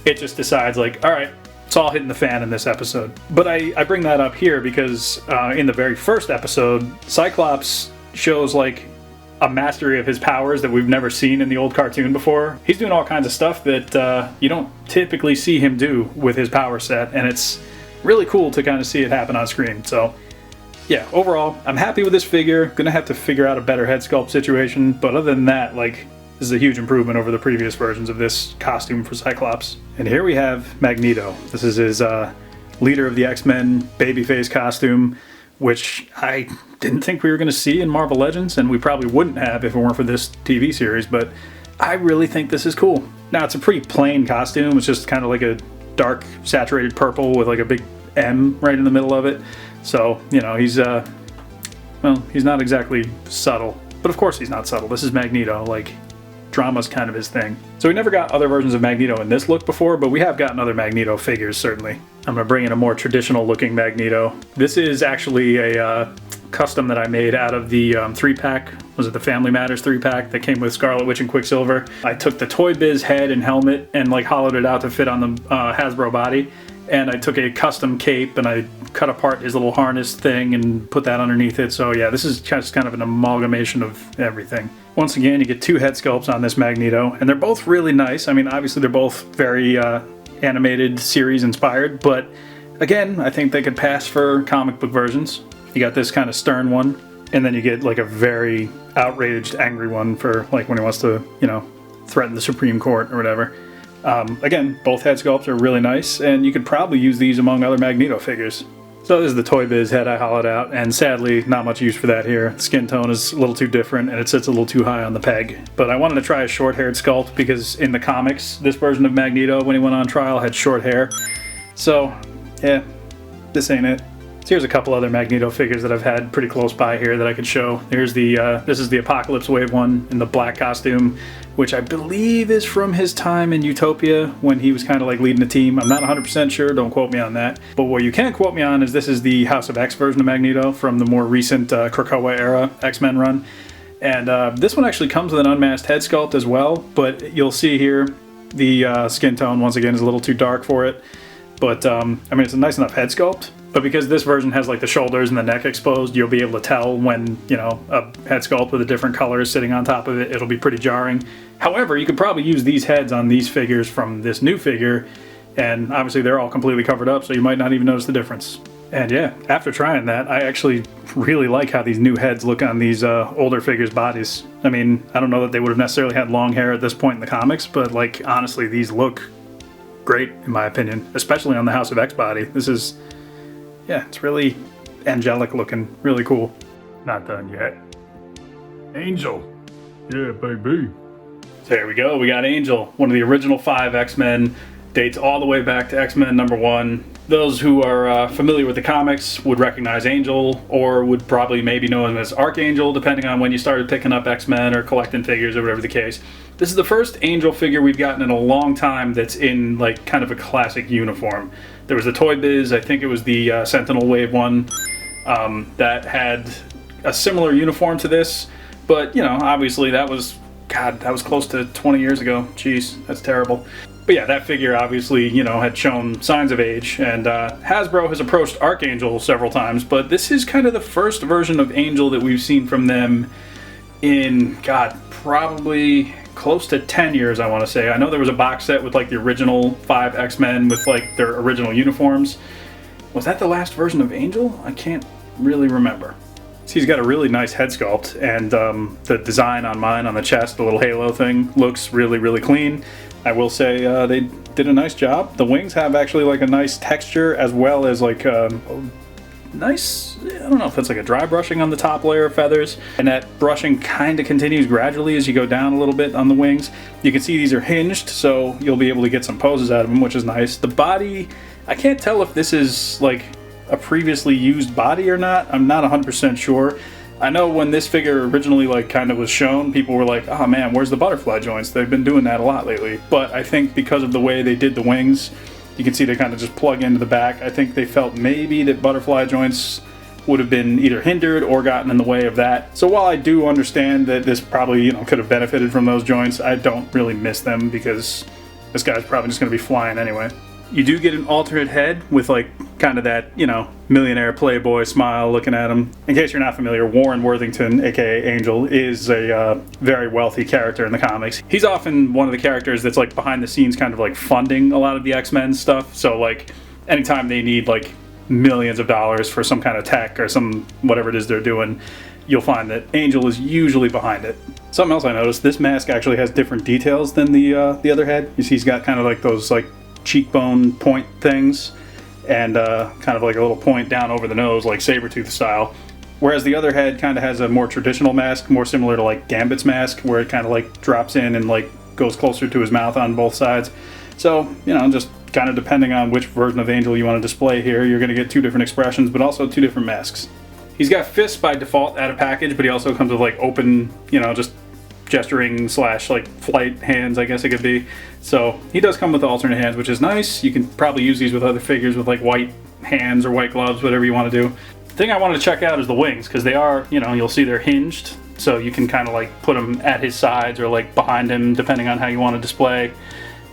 it just decides like, all right, it's all hitting the fan in this episode. But I bring that up here because in the very first episode, Cyclops shows like a mastery of his powers that we've never seen in the old cartoon before. He's doing all kinds of stuff that you don't typically see him do with his power set, and it's really cool to kind of see it happen on screen. So yeah, overall, I'm happy with this figure. Gonna have to figure out a better head sculpt situation, but other than that, like, this is a huge improvement over the previous versions of this costume for Cyclops. And here we have Magneto. This is his leader of the X-Men babyface costume, which I didn't think we were going to see in Marvel Legends, and we probably wouldn't have if it weren't for this TV series, but I really think this is cool. Now, it's a pretty plain costume. It's just kind of like a dark saturated purple with like a big M right in the middle of it. So, you know, he's well, he's not exactly subtle, but of course he's not subtle. This is Magneto. Like, drama's kind of his thing. So we never got other versions of Magneto in this look before, but we have gotten other Magneto figures, certainly. I'm going to bring in a more traditional looking Magneto. This is actually a custom that I made out of the 3-pack. Was it the Family Matters 3-pack that came with Scarlet Witch and Quicksilver? I took the Toy Biz head and helmet and like hollowed it out to fit on the Hasbro body. And I took a custom cape and I cut apart his little harness thing and put that underneath it. So yeah, this is just kind of an amalgamation of everything. Once again, you get two head sculpts on this Magneto, and they're both really nice. I mean, obviously they're both very animated series inspired, but again, I think they could pass for comic book versions. You got this kind of stern one, and then you get like a very outraged, angry one for like when he wants to, you know, threaten the Supreme Court or whatever. Again, both head sculpts are really nice, and you could probably use these among other Magneto figures. So this is the Toy Biz head I hollowed out, and sadly not much use for that here. The skin tone is a little too different and it sits a little too high on the peg. But I wanted to try a short-haired sculpt because in the comics, this version of Magneto, when he went on trial, had short hair. So, yeah, this ain't it. So here's a couple other Magneto figures that I've had pretty close by here that I could show. Here's the, this is the Apocalypse Wave one in the black costume, which I believe is from his time in Utopia when he was kind of like leading the team. I'm not 100% sure, don't quote me on that. But what you can quote me on is this is the House of X version of Magneto from the more recent Krakoa era X-Men run. And this one actually comes with an unmasked head sculpt as well, but you'll see here the skin tone once again is a little too dark for it. But I mean, it's a nice enough head sculpt. But because this version has like the shoulders and the neck exposed, you'll be able to tell when, you know, a head sculpt with a different color is sitting on top of it. It'll be pretty jarring. However, you could probably use these heads on these figures from this new figure, and obviously they're all completely covered up, so you might not even notice the difference. And yeah, after trying that, I actually really like how these new heads look on these older figures' bodies. I mean, I don't know that they would have necessarily had long hair at this point in the comics, but like, honestly, these look great in my opinion, especially on the House of X body. This is... yeah, it's really angelic looking, really cool. Not done yet. Angel. Yeah, baby. So there we go, we got Angel, one of the original 5 X-Men, dates all the way back to X-Men #1. Those who are familiar with the comics would recognize Angel, or would probably maybe know him as Archangel, depending on when you started picking up X-Men or collecting figures or whatever the case. This is the first Angel figure we've gotten in a long time that's in like kind of a classic uniform. There was the Toy Biz, I think it was the Sentinel Wave one, that had a similar uniform to this, but you know, obviously that was, God, that was close to 20 years ago. Jeez, that's terrible. But yeah, that figure obviously, you know, had shown signs of age, and Hasbro has approached Archangel several times, but this is kind of the first version of Angel that we've seen from them in, God, probably close to 10 years, I want to say. I know there was a box set with like the original 5 X-Men with like their original uniforms. Was that the last version of Angel? I can't really remember. So he's got a really nice head sculpt, and the design on mine on the chest, the little halo thing, looks really, really clean. I will say they did a nice job. The wings have actually like a nice texture, as well as like nice, I don't know if it's like a dry brushing on the top layer of feathers, and that brushing kind of continues gradually as you go down a little bit on the wings. You can see these are hinged, so you'll be able to get some poses out of them, which is nice. The body, I can't tell if this is like a previously used body or not. I'm not 100% sure. I know when this figure originally like kind of was shown, people were like, oh man, where's the butterfly joints? They've been doing that a lot lately. But I think because of the way they did the wings, you can see they kind of just plug into the back. I think they felt maybe that butterfly joints would have been either hindered or gotten in the way of that. So while I do understand that this probably, you know, could have benefited from those joints, I don't really miss them because this guy's probably just going to be flying anyway. You do get an alternate head with like kind of that, you know, millionaire playboy smile looking at him. In case you're not familiar, Warren Worthington, aka Angel, is a very wealthy character in the comics. He's often one of the characters that's like behind the scenes kind of like funding a lot of the X-Men stuff. So like anytime they need like millions of dollars for some kind of tech or some whatever it is they're doing, you'll find that Angel is usually behind it. Something else I noticed, this mask actually has different details than the other head. You see he's got kind of like those like cheekbone point things, and kind of like a little point down over the nose like Sabretooth style, whereas the other head kind of has a more traditional mask, more similar to like Gambit's mask, where it kind of like drops in and like goes closer to his mouth on both sides. So, you know, just kind of depending on which version of Angel you want to display here, you're going to get 2 different expressions, but also 2 different masks. He's got fists by default out of package, but he also comes with like open, you know, just gesturing slash like flight hands, I guess it could be. So he does come with alternate hands, which is nice. You can probably use these with other figures with like white hands or white gloves, whatever you want to do. The thing I wanted to check out is the wings, because they are, you know, you'll see they're hinged, so you can kind of like put them at his sides or like behind him, depending on how you want to display.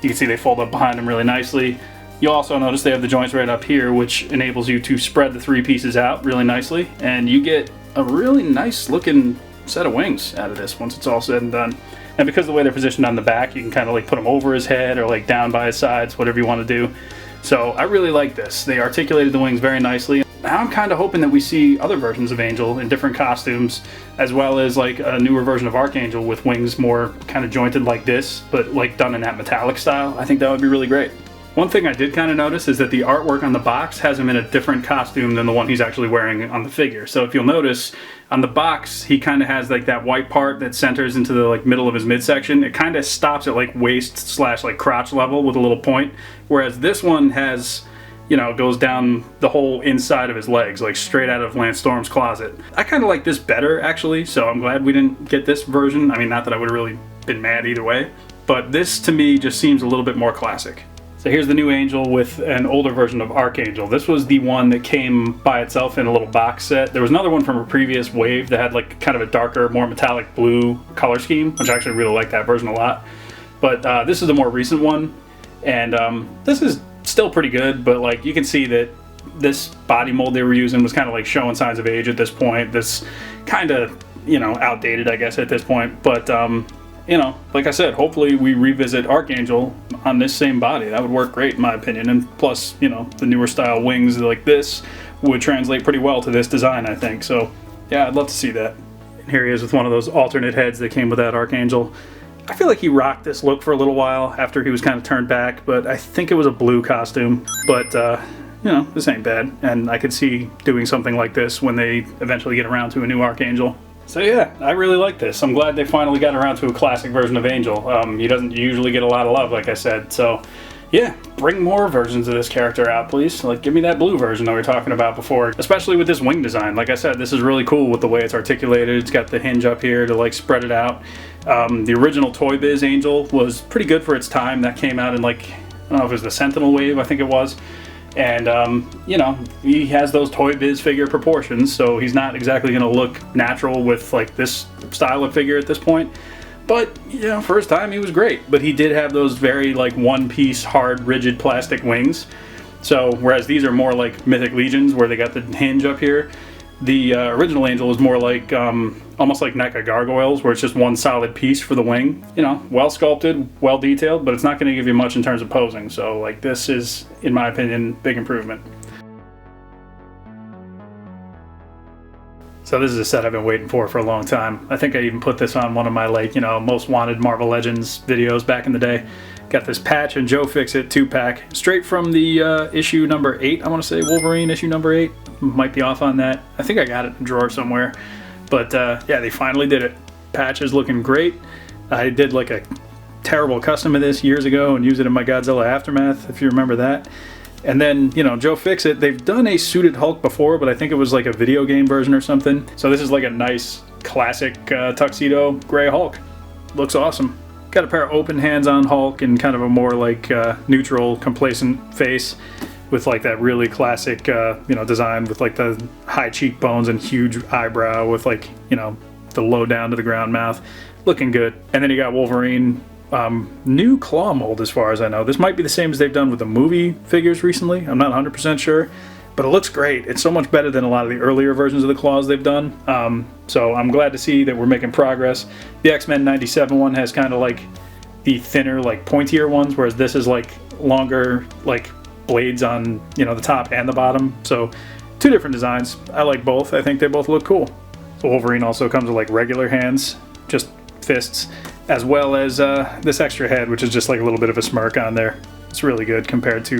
You can see they fold up behind him really nicely. You'll also notice they have the joints right up here, which enables you to spread the 3 pieces out really nicely, and you get a really nice looking set of wings out of this once it's all said and done. And because of the way they're positioned on the back, you can kind of like put them over his head or like down by his sides, whatever you want to do. So I really like this. They articulated the wings very nicely. Now I'm kind of hoping that we see other versions of Angel in different costumes, as well as like a newer version of Archangel with wings more kind of jointed like this, but like done in that metallic style. I think that would be really great. One thing I did kind of notice is that the artwork on the box has him in a different costume than the one he's actually wearing on the figure. So if you'll notice, on the box, he kind of has like that white part that centers into the like middle of his midsection. It kind of stops at like waist / like crotch level with a little point, whereas this one has, you know, goes down the whole inside of his legs, like straight out of Lance Storm's closet. I kind of like this better, actually, so I'm glad we didn't get this version. I mean, not that I would have really been mad either way, but this to me just seems a little bit more classic. So here's the new Angel with an older version of Archangel. This was the one that came by itself in a little box set. There was another one from a previous wave that had like kind of a darker, more metallic blue color scheme, which I actually really like that version a lot. But this is the more recent one, and this is still pretty good, but like you can see that this body mold they were using was kind of like showing signs of age at this point. This kind of, you know, outdated, I guess, at this point. But you know, like I said, hopefully we revisit Archangel on this same body. That would work great in my opinion. And plus, you know, the newer style wings like this would translate pretty well to this design, I think. So yeah, I'd love to see that. And here he is with one of those alternate heads that came with that Archangel. I feel like he rocked this look for a little while after he was kind of turned back, but I think it was a blue costume. But you know, this ain't bad, and I could see doing something like this when they eventually get around to a new Archangel. So yeah, I really like this. I'm glad they finally got around to a classic version of Angel. He doesn't usually get a lot of love, like I said. So yeah, bring more versions of this character out, please. Like, give me that blue version that we were talking about before, especially with this wing design. Like I said, this is really cool with the way it's articulated. It's got the hinge up here to like spread it out. The original Toy Biz Angel was pretty good for its time. That came out in like, I don't know if it was the Sentinel wave, I think it was. And, you know, he has those Toy Biz figure proportions, so he's not exactly going to look natural with, like, this style of figure at this point. But, you know, for his time, he was great. But he did have those very, like, one-piece, hard, rigid plastic wings. So, whereas these are more like Mythic Legions, where they got the hinge up here, the original Angel is more like, almost like NECA Gargoyles, where it's just one solid piece for the wing. You know, well sculpted, well detailed, but it's not going to give you much in terms of posing. So, like, this is, in my opinion, big improvement. So this is a set I've been waiting for a long time. I think I even put this on one of my, like, you know, most wanted Marvel Legends videos back in the day. Got this Patch and Joe Fixit 2-pack straight from the issue number 8, I want to say, Wolverine issue number 8. Might be off on that. I think I got it in a drawer somewhere. But yeah, they finally did it. Patch is looking great. I did like a terrible custom of this years ago and used it in my Godzilla Aftermath, if you remember that. And then, you know, Joe Fixit, they've done a suited Hulk before, but I think it was like a video game version or something. So this is like a nice classic tuxedo gray Hulk. Looks awesome. Got a pair of open hands on Hulk and kind of a more like neutral, complacent face with like that really classic, you know, design with like the high cheekbones and huge eyebrow with like, you know, the low down to the ground mouth. Looking good. And then you got Wolverine. New claw mold as far as I know. This might be the same as they've done with the movie figures recently. I'm not 100% sure, but it looks great. It's so much better than a lot of the earlier versions of the claws they've done. So I'm glad to see that we're making progress. The X-Men 97 one has kind of like the thinner, like pointier ones, whereas this is like longer, like blades on, you know, the top and the bottom. So two different designs. I like both. I think they both look cool. So Wolverine also comes with like regular hands, just fists, as well as this extra head, which is just like a little bit of a smirk on there. It's really good compared to,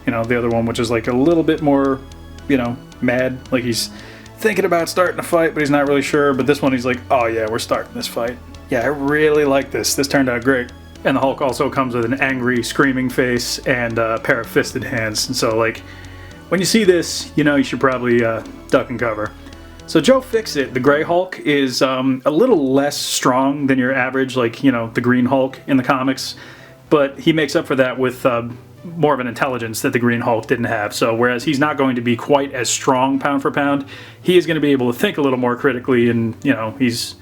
you know, the other one, which is like a little bit more, you know, mad. Like he's thinking about starting a fight, but he's not really sure. But this one, he's like, oh yeah, we're starting this fight. Yeah, I really like this. This turned out great. And the Hulk also comes with an angry, screaming face and a pair of fisted hands. And so, like, when you see this, you know you should probably duck and cover. So Joe Fixit, the Gray Hulk, is a little less strong than your average, like, you know, the Green Hulk in the comics. But he makes up for that with more of an intelligence that the Green Hulk didn't have. So whereas he's not going to be quite as strong pound for pound, he is going to be able to think a little more critically. And, you know, he's...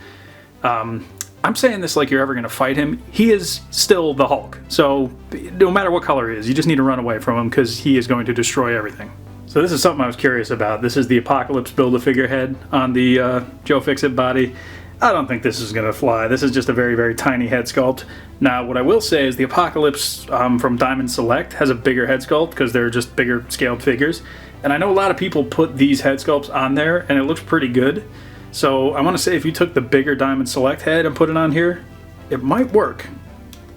I'm saying this like you're ever going to fight him. He is still the Hulk. So no matter what color he is, you just need to run away from him because he is going to destroy everything. So this is something I was curious about. This is the Apocalypse Build-A-Figure head on the Joe Fixit body. I don't think this is going to fly. This is just a very, very tiny head sculpt. Now, what I will say is the Apocalypse from Diamond Select has a bigger head sculpt because they're just bigger scaled figures. And I know a lot of people put these head sculpts on there and it looks pretty good. So I want to say if you took the bigger Diamond Select head and put it on here, it might work.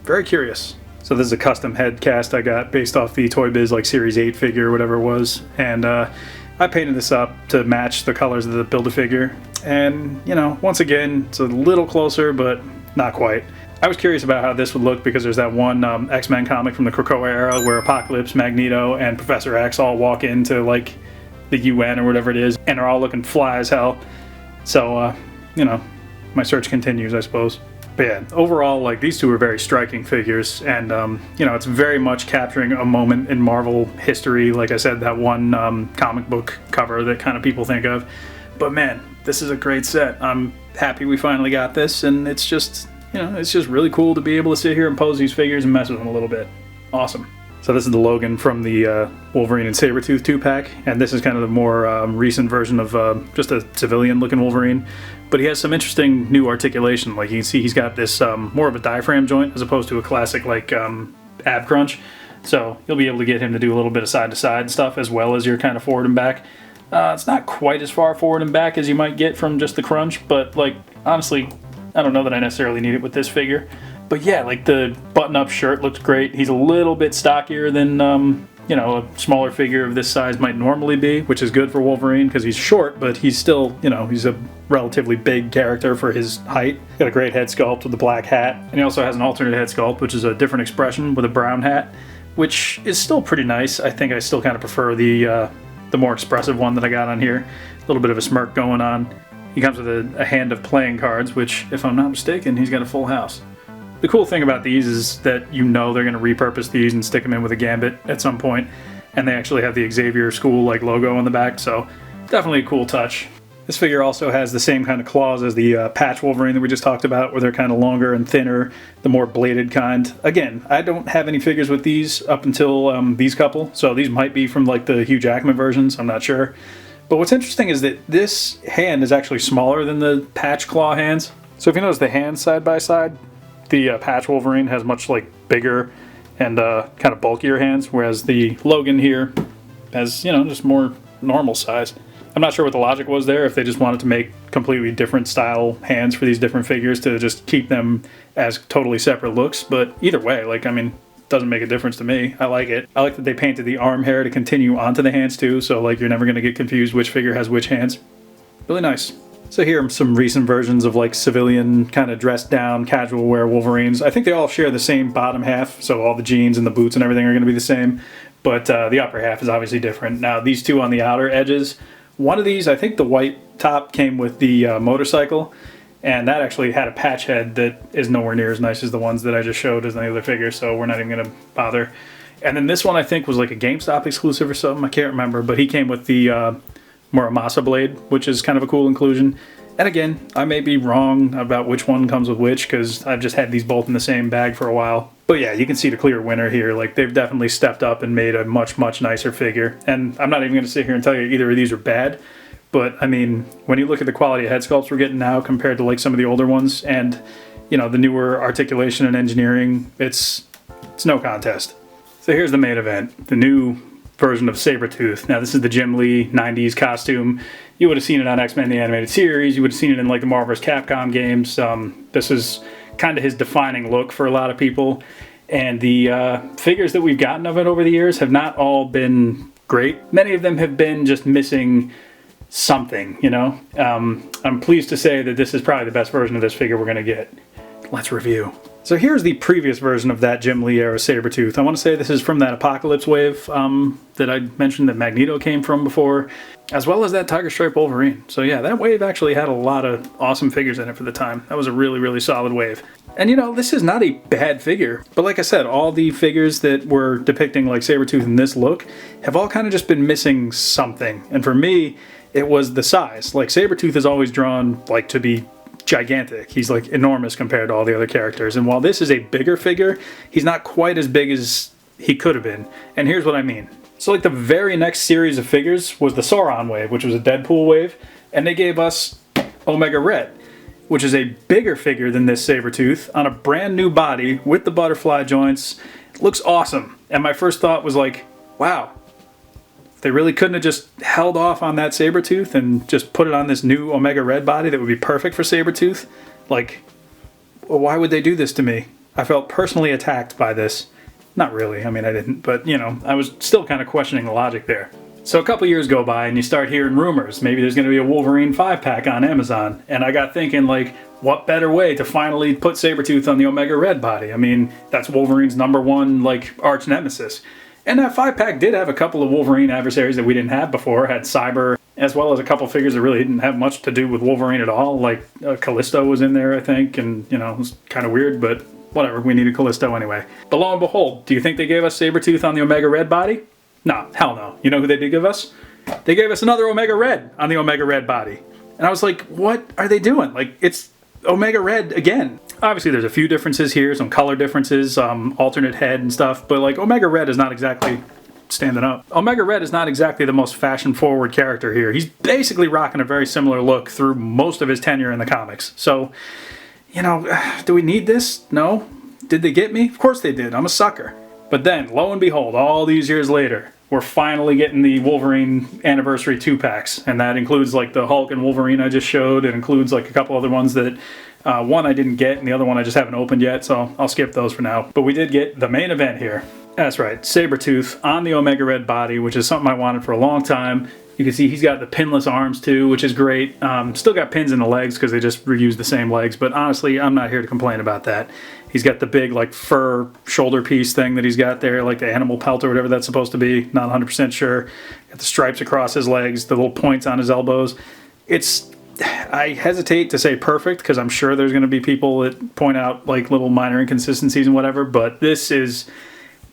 Very curious. So this is a custom head cast I got based off the Toy Biz like Series 8 figure or whatever it was. And I painted this up to match the colors of the Build-A-Figure. And, you know, once again, it's a little closer, but not quite. I was curious about how this would look because there's that one X-Men comic from the Krakoa era where Apocalypse, Magneto, and Professor X all walk into like the UN or whatever it is, and are all looking fly as hell. So, you know, my search continues, I suppose. But yeah, overall, like, these two are very striking figures, and, you know, it's very much capturing a moment in Marvel history. Like I said, that one comic book cover that kind of people think of. But man, this is a great set. I'm happy we finally got this, and it's just, you know, it's just really cool to be able to sit here and pose these figures and mess with them a little bit. Awesome. So this is the Logan from the Wolverine and Sabretooth 2-pack, and this is kind of the more recent version of just a civilian-looking Wolverine. But he has some interesting new articulation. Like, you can see he's got this more of a diaphragm joint as opposed to a classic, like, ab crunch. So you'll be able to get him to do a little bit of side-to-side stuff as well as your kind of forward and back. It's not quite as far forward and back as you might get from just the crunch, but, like, honestly, I don't know that I necessarily need it with this figure. But yeah, like, the button-up shirt looks great. He's a little bit stockier than, you know, a smaller figure of this size might normally be, which is good for Wolverine because he's short, but he's still, you know, he's a relatively big character for his height. Got a great head sculpt with the black hat, and he also has an alternate head sculpt, which is a different expression with a brown hat, which is still pretty nice. I think I still kind of prefer the more expressive one that I got on here. A little bit of a smirk going on. He comes with a hand of playing cards, which, if I'm not mistaken, he's got a full house. The cool thing about these is that you know they're going to repurpose these and stick them in with a Gambit at some point, and they actually have the Xavier School like logo on the back, so definitely a cool touch. This figure also has the same kind of claws as the patch Wolverine that we just talked about, where they're kind of longer and thinner, the more bladed kind. Again, I don't have any figures with these up until these couple, so these might be from like the Hugh Jackman versions, I'm not sure. But what's interesting is that this hand is actually smaller than the patch claw hands. So if you notice the hands side by side, the patch Wolverine has much like bigger and kind of bulkier hands, whereas the Logan here has, you know, just more normal size. I'm not sure what the logic was there, if they just wanted to make completely different style hands for these different figures to just keep them as totally separate looks, but either way, like, I mean, it doesn't make a difference to me. I like it. I like that they painted the arm hair to continue onto the hands too, so like you're never going to get confused which figure has which hands. Really nice. So here are some recent versions of like civilian kind of dressed down casual wear Wolverines. I think they all share the same bottom half, so all the jeans and the boots and everything are going to be the same, but the upper half is obviously different. Now these two on the outer edges, one of these, I think the white top came with the motorcycle, and that actually had a patch head that is nowhere near as nice as the ones that I just showed as any other figure, so we're not even going to bother. And then this one I think was like a GameStop exclusive or something, I can't remember, but he came with the Muramasa blade, which is kind of a cool inclusion. And again, I may be wrong about which one comes with which, because I've just had these both in the same bag for a while. But yeah, you can see the clear winner here. Like, they've definitely stepped up and made a much, much nicer figure. And I'm not even going to sit here and tell you either of these are bad, but I mean, when you look at the quality of head sculpts we're getting now compared to like some of the older ones, and you know, the newer articulation and engineering, it's no contest. So here's the main event, the new version of Sabretooth. Now this is the Jim Lee 90s costume. You would have seen it on X-Men the Animated Series, you would have seen it in like the Marvel vs. Capcom games. This is kind of his defining look for a lot of people, and the figures that we've gotten of it over the years have not all been great. Many of them have been just missing something, you know? I'm pleased to say that this is probably the best version of this figure we're going to get. Let's review. So here's the previous version of that Jim Lee era Sabretooth. I want to say this is from that Apocalypse wave that I mentioned that Magneto came from before, as well as that Tiger Stripe Wolverine. So yeah, that wave actually had a lot of awesome figures in it for the time. That was a really, really solid wave. And you know, this is not a bad figure, but like I said, all the figures that were depicting like Sabretooth in this look have all kind of just been missing something. And for me, it was the size. Like, Sabretooth is always drawn like to be gigantic. He's like enormous compared to all the other characters. And while this is a bigger figure, he's not quite as big as he could have been. And here's what I mean. So like the very next series of figures was the Sauron wave, which was a Deadpool wave. And they gave us Omega Red, which is a bigger figure than this Sabretooth on a brand new body with the butterfly joints. It looks awesome. And my first thought was like, wow, they really couldn't have just held off on that Sabretooth and just put it on this new Omega Red body that would be perfect for Sabretooth? Like, why would they do this to me? I felt personally attacked by this. Not really, I mean I didn't, but you know, I was still kind of questioning the logic there. So a couple years go by and you start hearing rumors. Maybe there's going to be a Wolverine 5-pack on Amazon. And I got thinking, like, what better way to finally put Sabretooth on the Omega Red body? I mean, that's Wolverine's #1, like, arch nemesis. And that 5-pack did have a couple of Wolverine adversaries that we didn't have before. Had Cyber, as well as a couple figures that really didn't have much to do with Wolverine at all. Like, Callisto was in there, I think, and, you know, it was kind of weird, but whatever, we needed Callisto anyway. But lo and behold, do you think they gave us Sabretooth on the Omega Red body? No, hell no. You know who they did give us? They gave us another Omega Red on the Omega Red body. And I was like, what are they doing? Like, it's Omega Red again. Obviously, there's a few differences here, some color differences, alternate head and stuff, but like Omega Red is not exactly standing up. Omega Red is not exactly the most fashion-forward character here. He's basically rocking a very similar look through most of his tenure in the comics. So, you know, do we need this? No. Did they get me? Of course they did. I'm a sucker. But then, lo and behold, all these years later, we're finally getting the Wolverine Anniversary 2-packs. And that includes like the Hulk and Wolverine I just showed. It includes like a couple other ones that, one I didn't get and the other one I just haven't opened yet. So I'll skip those for now. But we did get the main event here. That's right, Sabretooth on the Omega Red body, which is something I wanted for a long time. You can see he's got the pinless arms too, which is great. Still got pins in the legs because they just reused the same legs, but honestly, I'm not here to complain about that. He's got the big like fur shoulder piece thing that he's got there, like the animal pelt or whatever that's supposed to be. Not 100% sure. Got the stripes across his legs, the little points on his elbows. I hesitate to say perfect because I'm sure there's going to be people that point out like little minor inconsistencies and whatever, but this is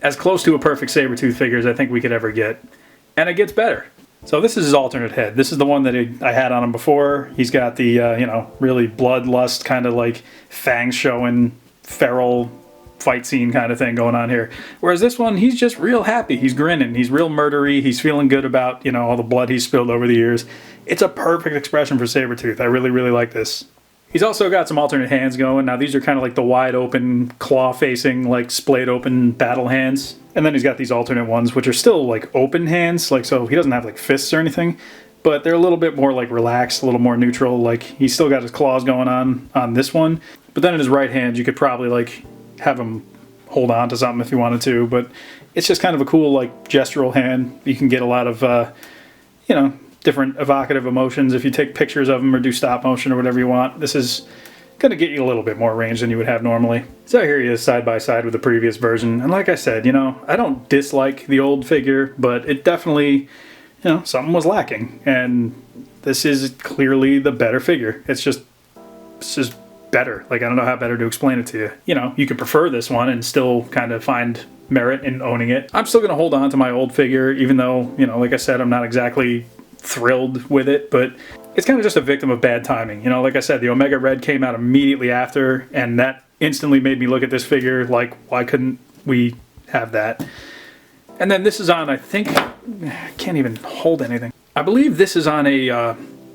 as close to a perfect Sabretooth figure as I think we could ever get. And it gets better. So this is his alternate head. This is the one that I had on him before. He's got the, you know, really bloodlust kind of like fangs showing, feral fight scene kind of thing going on here. Whereas this one, he's just real happy. He's grinning. He's real murdery. He's feeling good about, you know, all the blood he's spilled over the years. It's a perfect expression for Sabretooth. I really, really like this. He's also got some alternate hands going. Now these are kind of like the wide open, claw facing, like splayed open battle hands. And then he's got these alternate ones, which are still like open hands. Like, so he doesn't have like fists or anything, but they're a little bit more like relaxed, a little more neutral. Like he's still got his claws going on this one. But then in his right hand, you could probably like have him hold on to something if you wanted to. But it's just kind of a cool like gestural hand. You can get a lot of, you know, different evocative emotions if you take pictures of them or do stop motion or whatever you want. This is going to get you a little bit more range than you would have normally. So here he is side by side with the previous version. And like I said, you know, I don't dislike the old figure, but it definitely, you know, something was lacking. And this is clearly the better figure. It's just better. Like, I don't know how better to explain it to you. You know, you could prefer this one and still kind of find merit in owning it. I'm still going to hold on to my old figure, even though, you know, like I said, I'm not exactly thrilled with it, but it's kind of just a victim of bad timing. You know, like I said, the Omega Red came out immediately after, and that instantly made me look at this figure like, why couldn't we have that? And then this is on, I think, I can't even hold anything. I believe this is on a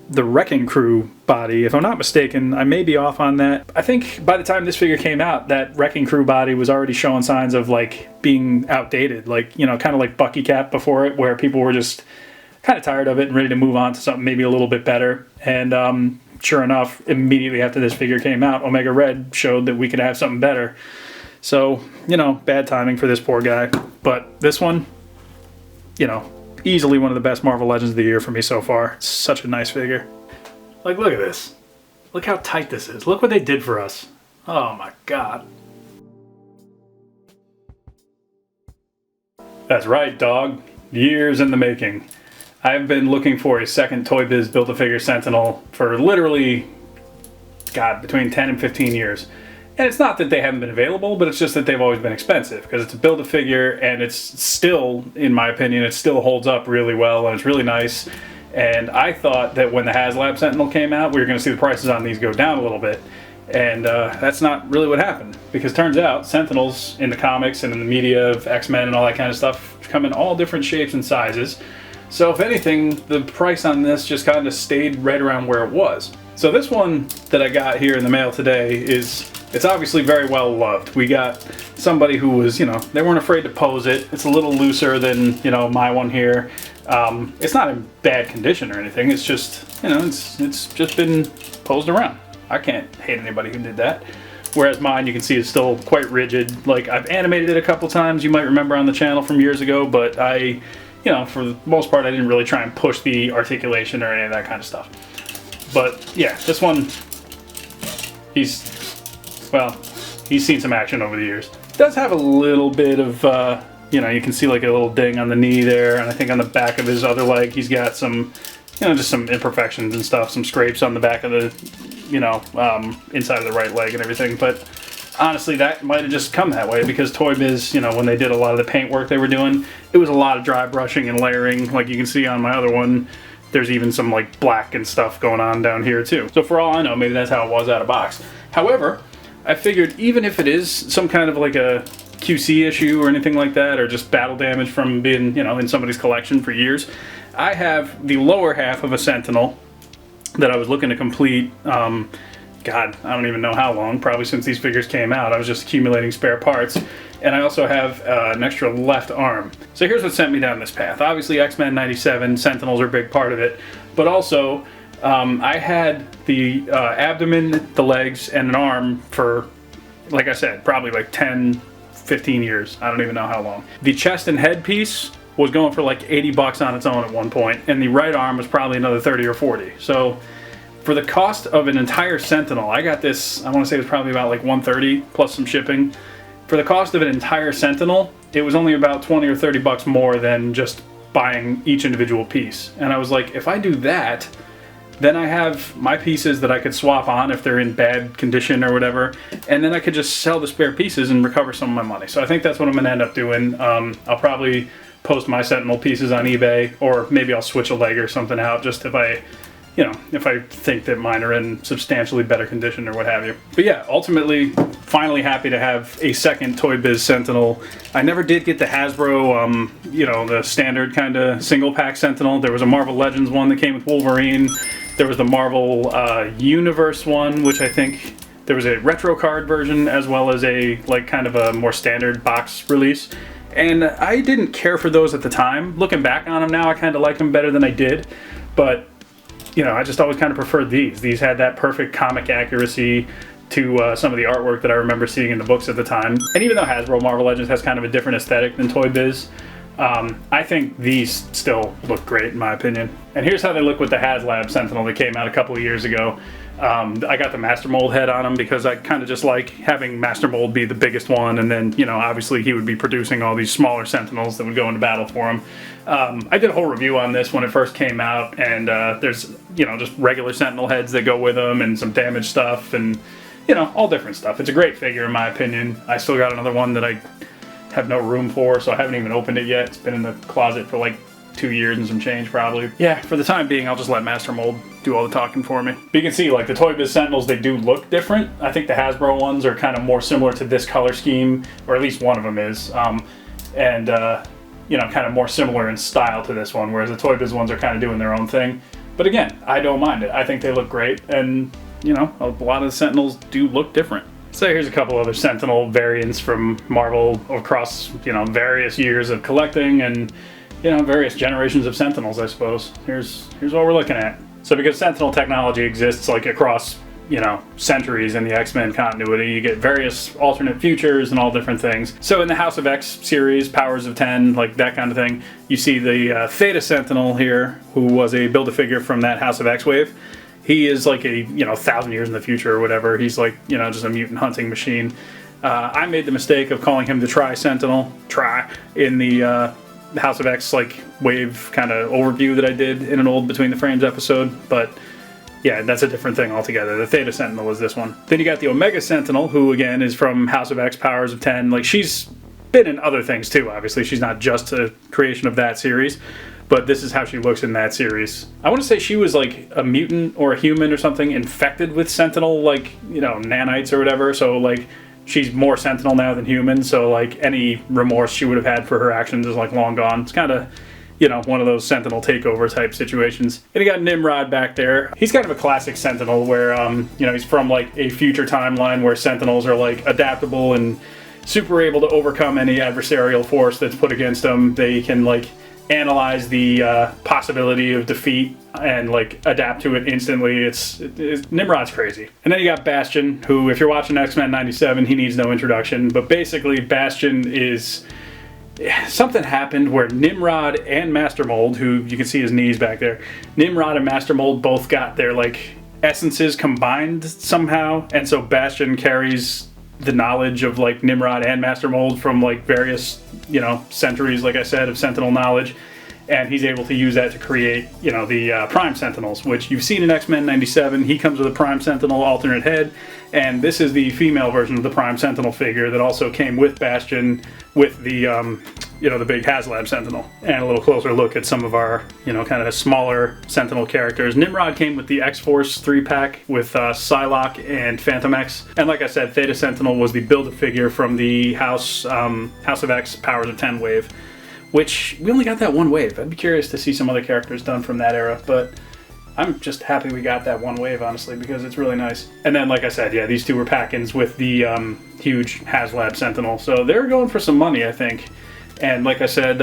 the Wrecking Crew body. If I'm not mistaken, I may be off on that. I think by the time this figure came out, that Wrecking Crew body was already showing signs of like being outdated, like, you know, kind of like Bucky Cap before it, where people were just kind of tired of it and ready to move on to something maybe a little bit better. And sure enough, immediately after this figure came out, Omega Red showed that we could have something better. So, you know, bad timing for this poor guy. But this one, you know, easily one of the best Marvel Legends of the year for me so far. It's such a nice figure. Like, look at this. Look how tight this is. Look what they did for us. Oh my god. That's right, Dawg. Years in the making. I've been looking for a second Toy Biz Build-A-Figure Sentinel for literally, God, between 10 and 15 years. And it's not that they haven't been available, but it's just that they've always been expensive, because it's a Build-A-Figure, and it's still, in my opinion, it still holds up really well, and it's really nice. And I thought that when the HasLab Sentinel came out, we were going to see the prices on these go down a little bit. And that's not really what happened, because turns out Sentinels in the comics and in the media of X-Men and all that kind of stuff come in all different shapes and sizes. So if anything, the price on this just kind of stayed right around where it was. So this one that I got here in the mail today it's obviously very well loved. We got somebody who was, you know, they weren't afraid to pose it. It's a little looser than, you know, my one here. It's not in bad condition or anything. It's just, you know, it's just been posed around. I can't hate anybody who did that. whereas mine, you can see, is still quite rigid. Like, I've animated it a couple times, you might remember on the channel from years ago, but I, you know, for the most part, I didn't really try and push the articulation or any of that kind of stuff. But yeah, this one, he's seen some action over the years. It does have a little bit of, you know, you can see like a little ding on the knee there, and I think on the back of his other leg, he's got some, you know, just some imperfections and stuff, some scrapes on the back of the, you know, inside of the right leg and everything. But honestly, that might have just come that way because Toy Biz, you know, when they did a lot of the paint work they were doing, it was a lot of dry brushing and layering. Like you can see on my other one, there's even some like black and stuff going on down here too. So for all I know, maybe that's how it was out of box. However, I figured even if it is some kind of like a QC issue or anything like that, or just battle damage from being, you know, in somebody's collection for years, I have the lower half of a Sentinel that I was looking to complete, God, I don't even know how long, probably since these figures came out. I was just accumulating spare parts. And I also have an extra left arm. So here's what sent me down this path. Obviously X-Men 97, Sentinels are a big part of it, but also I had the abdomen, the legs, and an arm for, like I said, probably like 10, 15 years. I don't even know how long. The chest and head piece was going for like 80 bucks on its own at one point, and the right arm was probably another 30 or 40. So for the cost of an entire Sentinel, I got this, I want to say it was probably about like 130 plus some shipping. For the cost of an entire Sentinel, it was only about 20 or 30 bucks more than just buying each individual piece. And I was like, if I do that, then I have my pieces that I could swap on if they're in bad condition or whatever, and then I could just sell the spare pieces and recover some of my money. So I think that's what I'm going to end up doing. I'll probably post my Sentinel pieces on eBay, or maybe I'll switch a leg or something out just if I, you know, if I think that mine are in substantially better condition or what have you. But yeah, ultimately, finally happy to have a second Toy Biz Sentinel. I never did get the Hasbro, you know, the standard kind of single pack Sentinel. There was a Marvel Legends one that came with Wolverine. There was the Marvel Universe one, which I think there was a retro card version as well as a like kind of a more standard box release. And I didn't care for those at the time. Looking back on them now, I kind of like them better than I did. But you know, I just always kind of preferred these. These had that perfect comic accuracy to some of the artwork that I remember seeing in the books at the time. And even though Hasbro Marvel Legends has kind of a different aesthetic than Toy Biz, I think these still look great in my opinion. And here's how they look with the HasLab Sentinel that came out a couple of years ago. I got the Master Mold head on him because I kind of just like having Master Mold be the biggest one, and then, you know, obviously he would be producing all these smaller Sentinels that would go into battle for him. I did a whole review on this when it first came out, and there's, you know, just regular Sentinel heads that go with them and some damaged stuff and, you know, all different stuff. It's a great figure in my opinion. I still got another one that I have no room for, so I haven't even opened it yet. It's been in the closet for like 2 years and some change probably. Yeah, for the time being, I'll just let Master Mold do all the talking for me. But you can see, like, the Toy Biz Sentinels, they do look different. I think the Hasbro ones are kind of more similar to this color scheme, or at least one of them is. You know, kind of more similar in style to this one, whereas the Toy Biz ones are kind of doing their own thing. But again, I don't mind it. I think they look great, and, you know, a lot of the Sentinels do look different. So here's a couple other Sentinel variants from Marvel across, you know, various years of collecting and, you know, various generations of Sentinels, I suppose. Here's what we're looking at. So because Sentinel technology exists like across, you know, centuries in the X-Men continuity, you get various alternate futures and all different things. So in the House of X series, Powers of 10, like that kind of thing, you see the Theta Sentinel here, who was a Build-A-Figure from that House of X wave. He is like a, you know, 1,000 years in the future or whatever. He's like, you know, just a mutant hunting machine. I made the mistake of calling him the Tri-Sentinel, in the House of X like wave kind of overview that I did in an old Between the Frames episode, but yeah, that's a different thing altogether. The Theta Sentinel is this one. Then you got the Omega Sentinel, who again is from House of X, Powers of 10. Like, she's been in other things too, obviously. She's not just a creation of that series, but this is how she looks in that series. I want to say she was like a mutant or a human or something infected with Sentinel, like, you know, nanites or whatever, so like she's more Sentinel now than human, so like any remorse she would have had for her actions is like long gone. It's kind of, you know, one of those Sentinel takeover type situations. And you got Nimrod back there. He's kind of a classic Sentinel where, you know, he's from like a future timeline where Sentinels are like adaptable and super able to overcome any adversarial force that's put against them. They can like analyze the possibility of defeat and like adapt to it instantly. Nimrod's crazy. And then you got Bastion, who, if you're watching X-Men 97, he needs no introduction. But basically, Bastion is... something happened where Nimrod and Master Mold, who you can see his knees back there, Nimrod and Master Mold both got their like essences combined somehow, and so Bastion carries the knowledge of like Nimrod and Master Mold from like various, you know, centuries, like I said, of Sentinel knowledge, and he's able to use that to create, you know, the Prime Sentinels, which you've seen in X-Men 97. He comes with a Prime Sentinel alternate head, and this is the female version of the Prime Sentinel figure that also came with Bastion, with the, you know, the big HasLab Sentinel. And a little closer look at some of our, you know, kind of smaller Sentinel characters. Nimrod came with the X-Force 3-pack with Psylocke and Phantom X. And like I said, Theta Sentinel was the Build-A-Figure from the House of X Powers of 10 wave, which we only got that one wave. I'd be curious to see some other characters done from that era, but I'm just happy we got that one wave, honestly, because it's really nice. And then, like I said, yeah, these two were pack-ins with the huge HasLab Sentinel, so they're going for some money, I think. And like I said,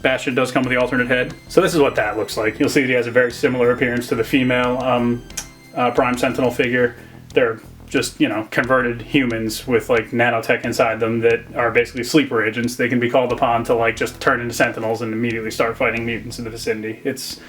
Bastion does come with the alternate head. So this is what that looks like. You'll see that he has a very similar appearance to the female Prime Sentinel figure. They're just, you know, converted humans with like nanotech inside them that are basically sleeper agents. They can be called upon to like just turn into Sentinels and immediately start fighting mutants in the vicinity. It's,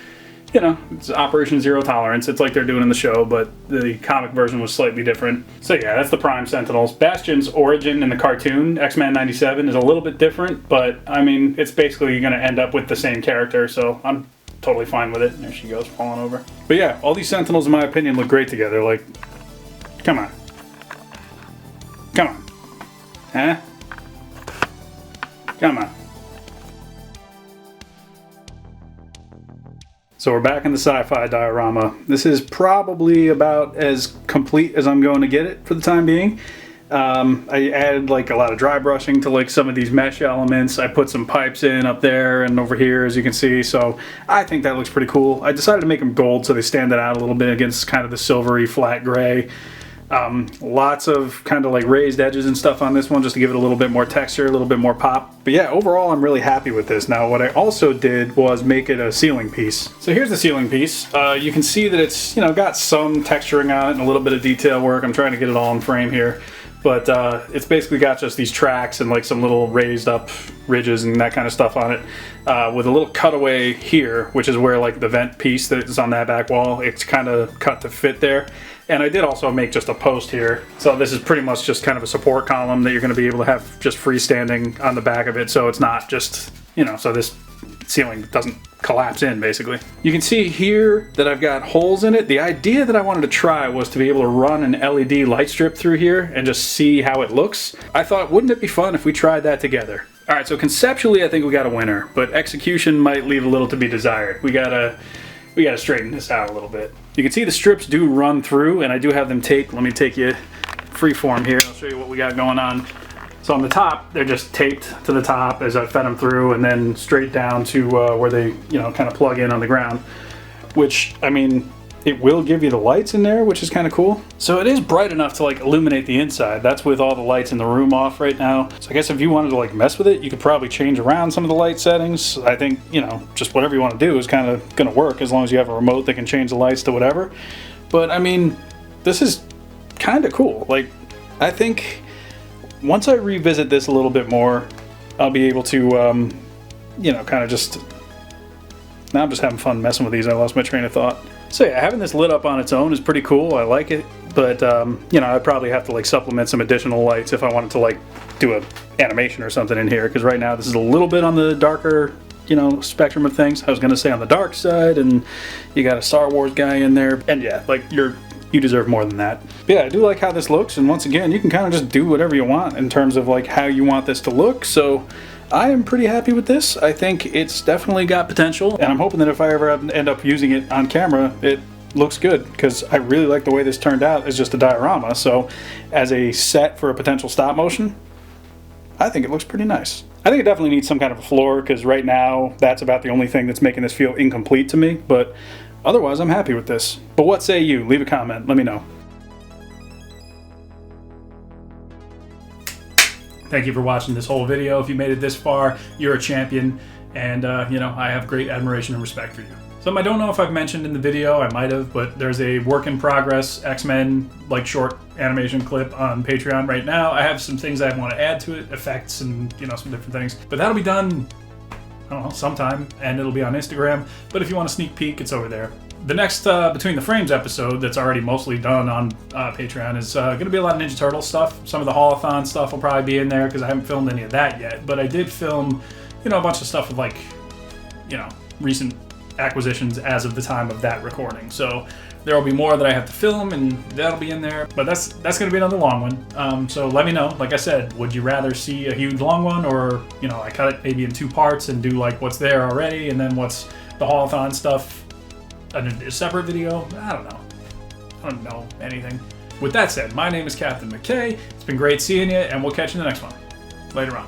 you know, it's Operation Zero Tolerance. It's like they're doing in the show, but the comic version was slightly different. So yeah, that's the Prime Sentinels. Bastion's origin in the cartoon, X-Men 97, is a little bit different, but I mean, it's basically going to end up with the same character, so I'm totally fine with it. There she goes, falling over. But yeah, all these Sentinels, in my opinion, look great together. Like, come on. Come on. Huh? Come on. So we're back in the Sci-Fi diorama. This is probably about as complete as I'm going to get it for the time being. I added like a lot of dry brushing to like some of these mesh elements. I put some pipes in up there and over here, as you can see. So I think that looks pretty cool. I decided to make them gold so they stand out a little bit against kind of the silvery flat gray. Lots of kind of like raised edges and stuff on this one just to give it a little bit more texture, a little bit more pop. But yeah, overall I'm really happy with this. Now what I also did was make it a ceiling piece. So here's the ceiling piece. You can see that it's, you know, got some texturing on it and a little bit of detail work. I'm trying to get it all in frame here. But it's basically got just these tracks and like some little raised up ridges and that kind of stuff on it, with a little cutaway here, which is where like the vent piece that is on that back wall, it's kind of cut to fit there. And I did also make just a post here. So this is pretty much just kind of a support column that you're going to be able to have just freestanding on the back of it. So it's not just, you know, so this ceiling doesn't collapse in, basically. You can see here that I've got holes in it. The idea that I wanted to try was to be able to run an LED light strip through here and just see how it looks. I thought, wouldn't it be fun if we tried that together? All right, so conceptually, I think we got a winner, but execution might leave a little to be desired. We gotta straighten this out a little bit. You can see the strips do run through, and I do have them taped. Let me take you freeform here. I'll show you what we got going on. So on the top, they're just taped to the top as I fed them through, and then straight down to where they, you know, kind of plug in on the ground. Which, I mean, it will give you the lights in there, which is kind of cool. So it is bright enough to like illuminate the inside. That's with all the lights in the room off right now. So I guess if you wanted to like mess with it, you could probably change around some of the light settings. I think, you know, just whatever you want to do is kind of going to work as long as you have a remote that can change the lights to whatever. But I mean, this is kind of cool. Like, I think once I revisit this a little bit more, I'll be able to, you know, kind of just... Now I'm just having fun messing with these. I lost my train of thought. So yeah, having this lit up on its own is pretty cool. I like it, but you know, I'd probably have to like supplement some additional lights if I wanted to like do a animation or something in here, because right now this is a little bit on the darker, you know, spectrum of things. I was gonna say on the dark side, and you got a Star Wars guy in there, and yeah, like you deserve more than that. But yeah, I do like how this looks, and once again, you can kind of just do whatever you want in terms of like how you want this to look. So I am pretty happy with this. I think it's definitely got potential, and I'm hoping that if I ever end up using it on camera, it looks good, because I really like the way this turned out as just a diorama. So as a set for a potential stop motion, I think it looks pretty nice. I think it definitely needs some kind of a floor, because right now that's about the only thing that's making this feel incomplete to me, but otherwise I'm happy with this. But what say you? Leave a comment, let me know. Thank you for watching this whole video. If you made it this far, you're a champion. and you know, I have great admiration and respect for you. Something I don't know if I've mentioned in the video, I might have, but there's a work in progress X-Men like short animation clip on Patreon right now. I have some things I want to add to it, effects and, you know, some different things, but that'll be done, I don't know, sometime, and it'll be on Instagram. But if you want a sneak peek, it's over there. The next Between the Frames episode that's already mostly done on Patreon is going to be a lot of Ninja Turtle stuff. Some of the Haulathon stuff will probably be in there because I haven't filmed any of that yet, but I did film, you know, a bunch of stuff with like, you know, recent acquisitions as of the time of that recording. So there will be more that I have to film, and that'll be in there. But that's going to be another long one. So let me know. Like I said, would you rather see a huge long one, or, you know, I cut it maybe in 2 parts and do like what's there already, and then what's the Haulathon stuff in a separate video? I don't know. I don't know anything. With that said, my name is Captain McKay. It's been great seeing you, and we'll catch you in the next one. Later on.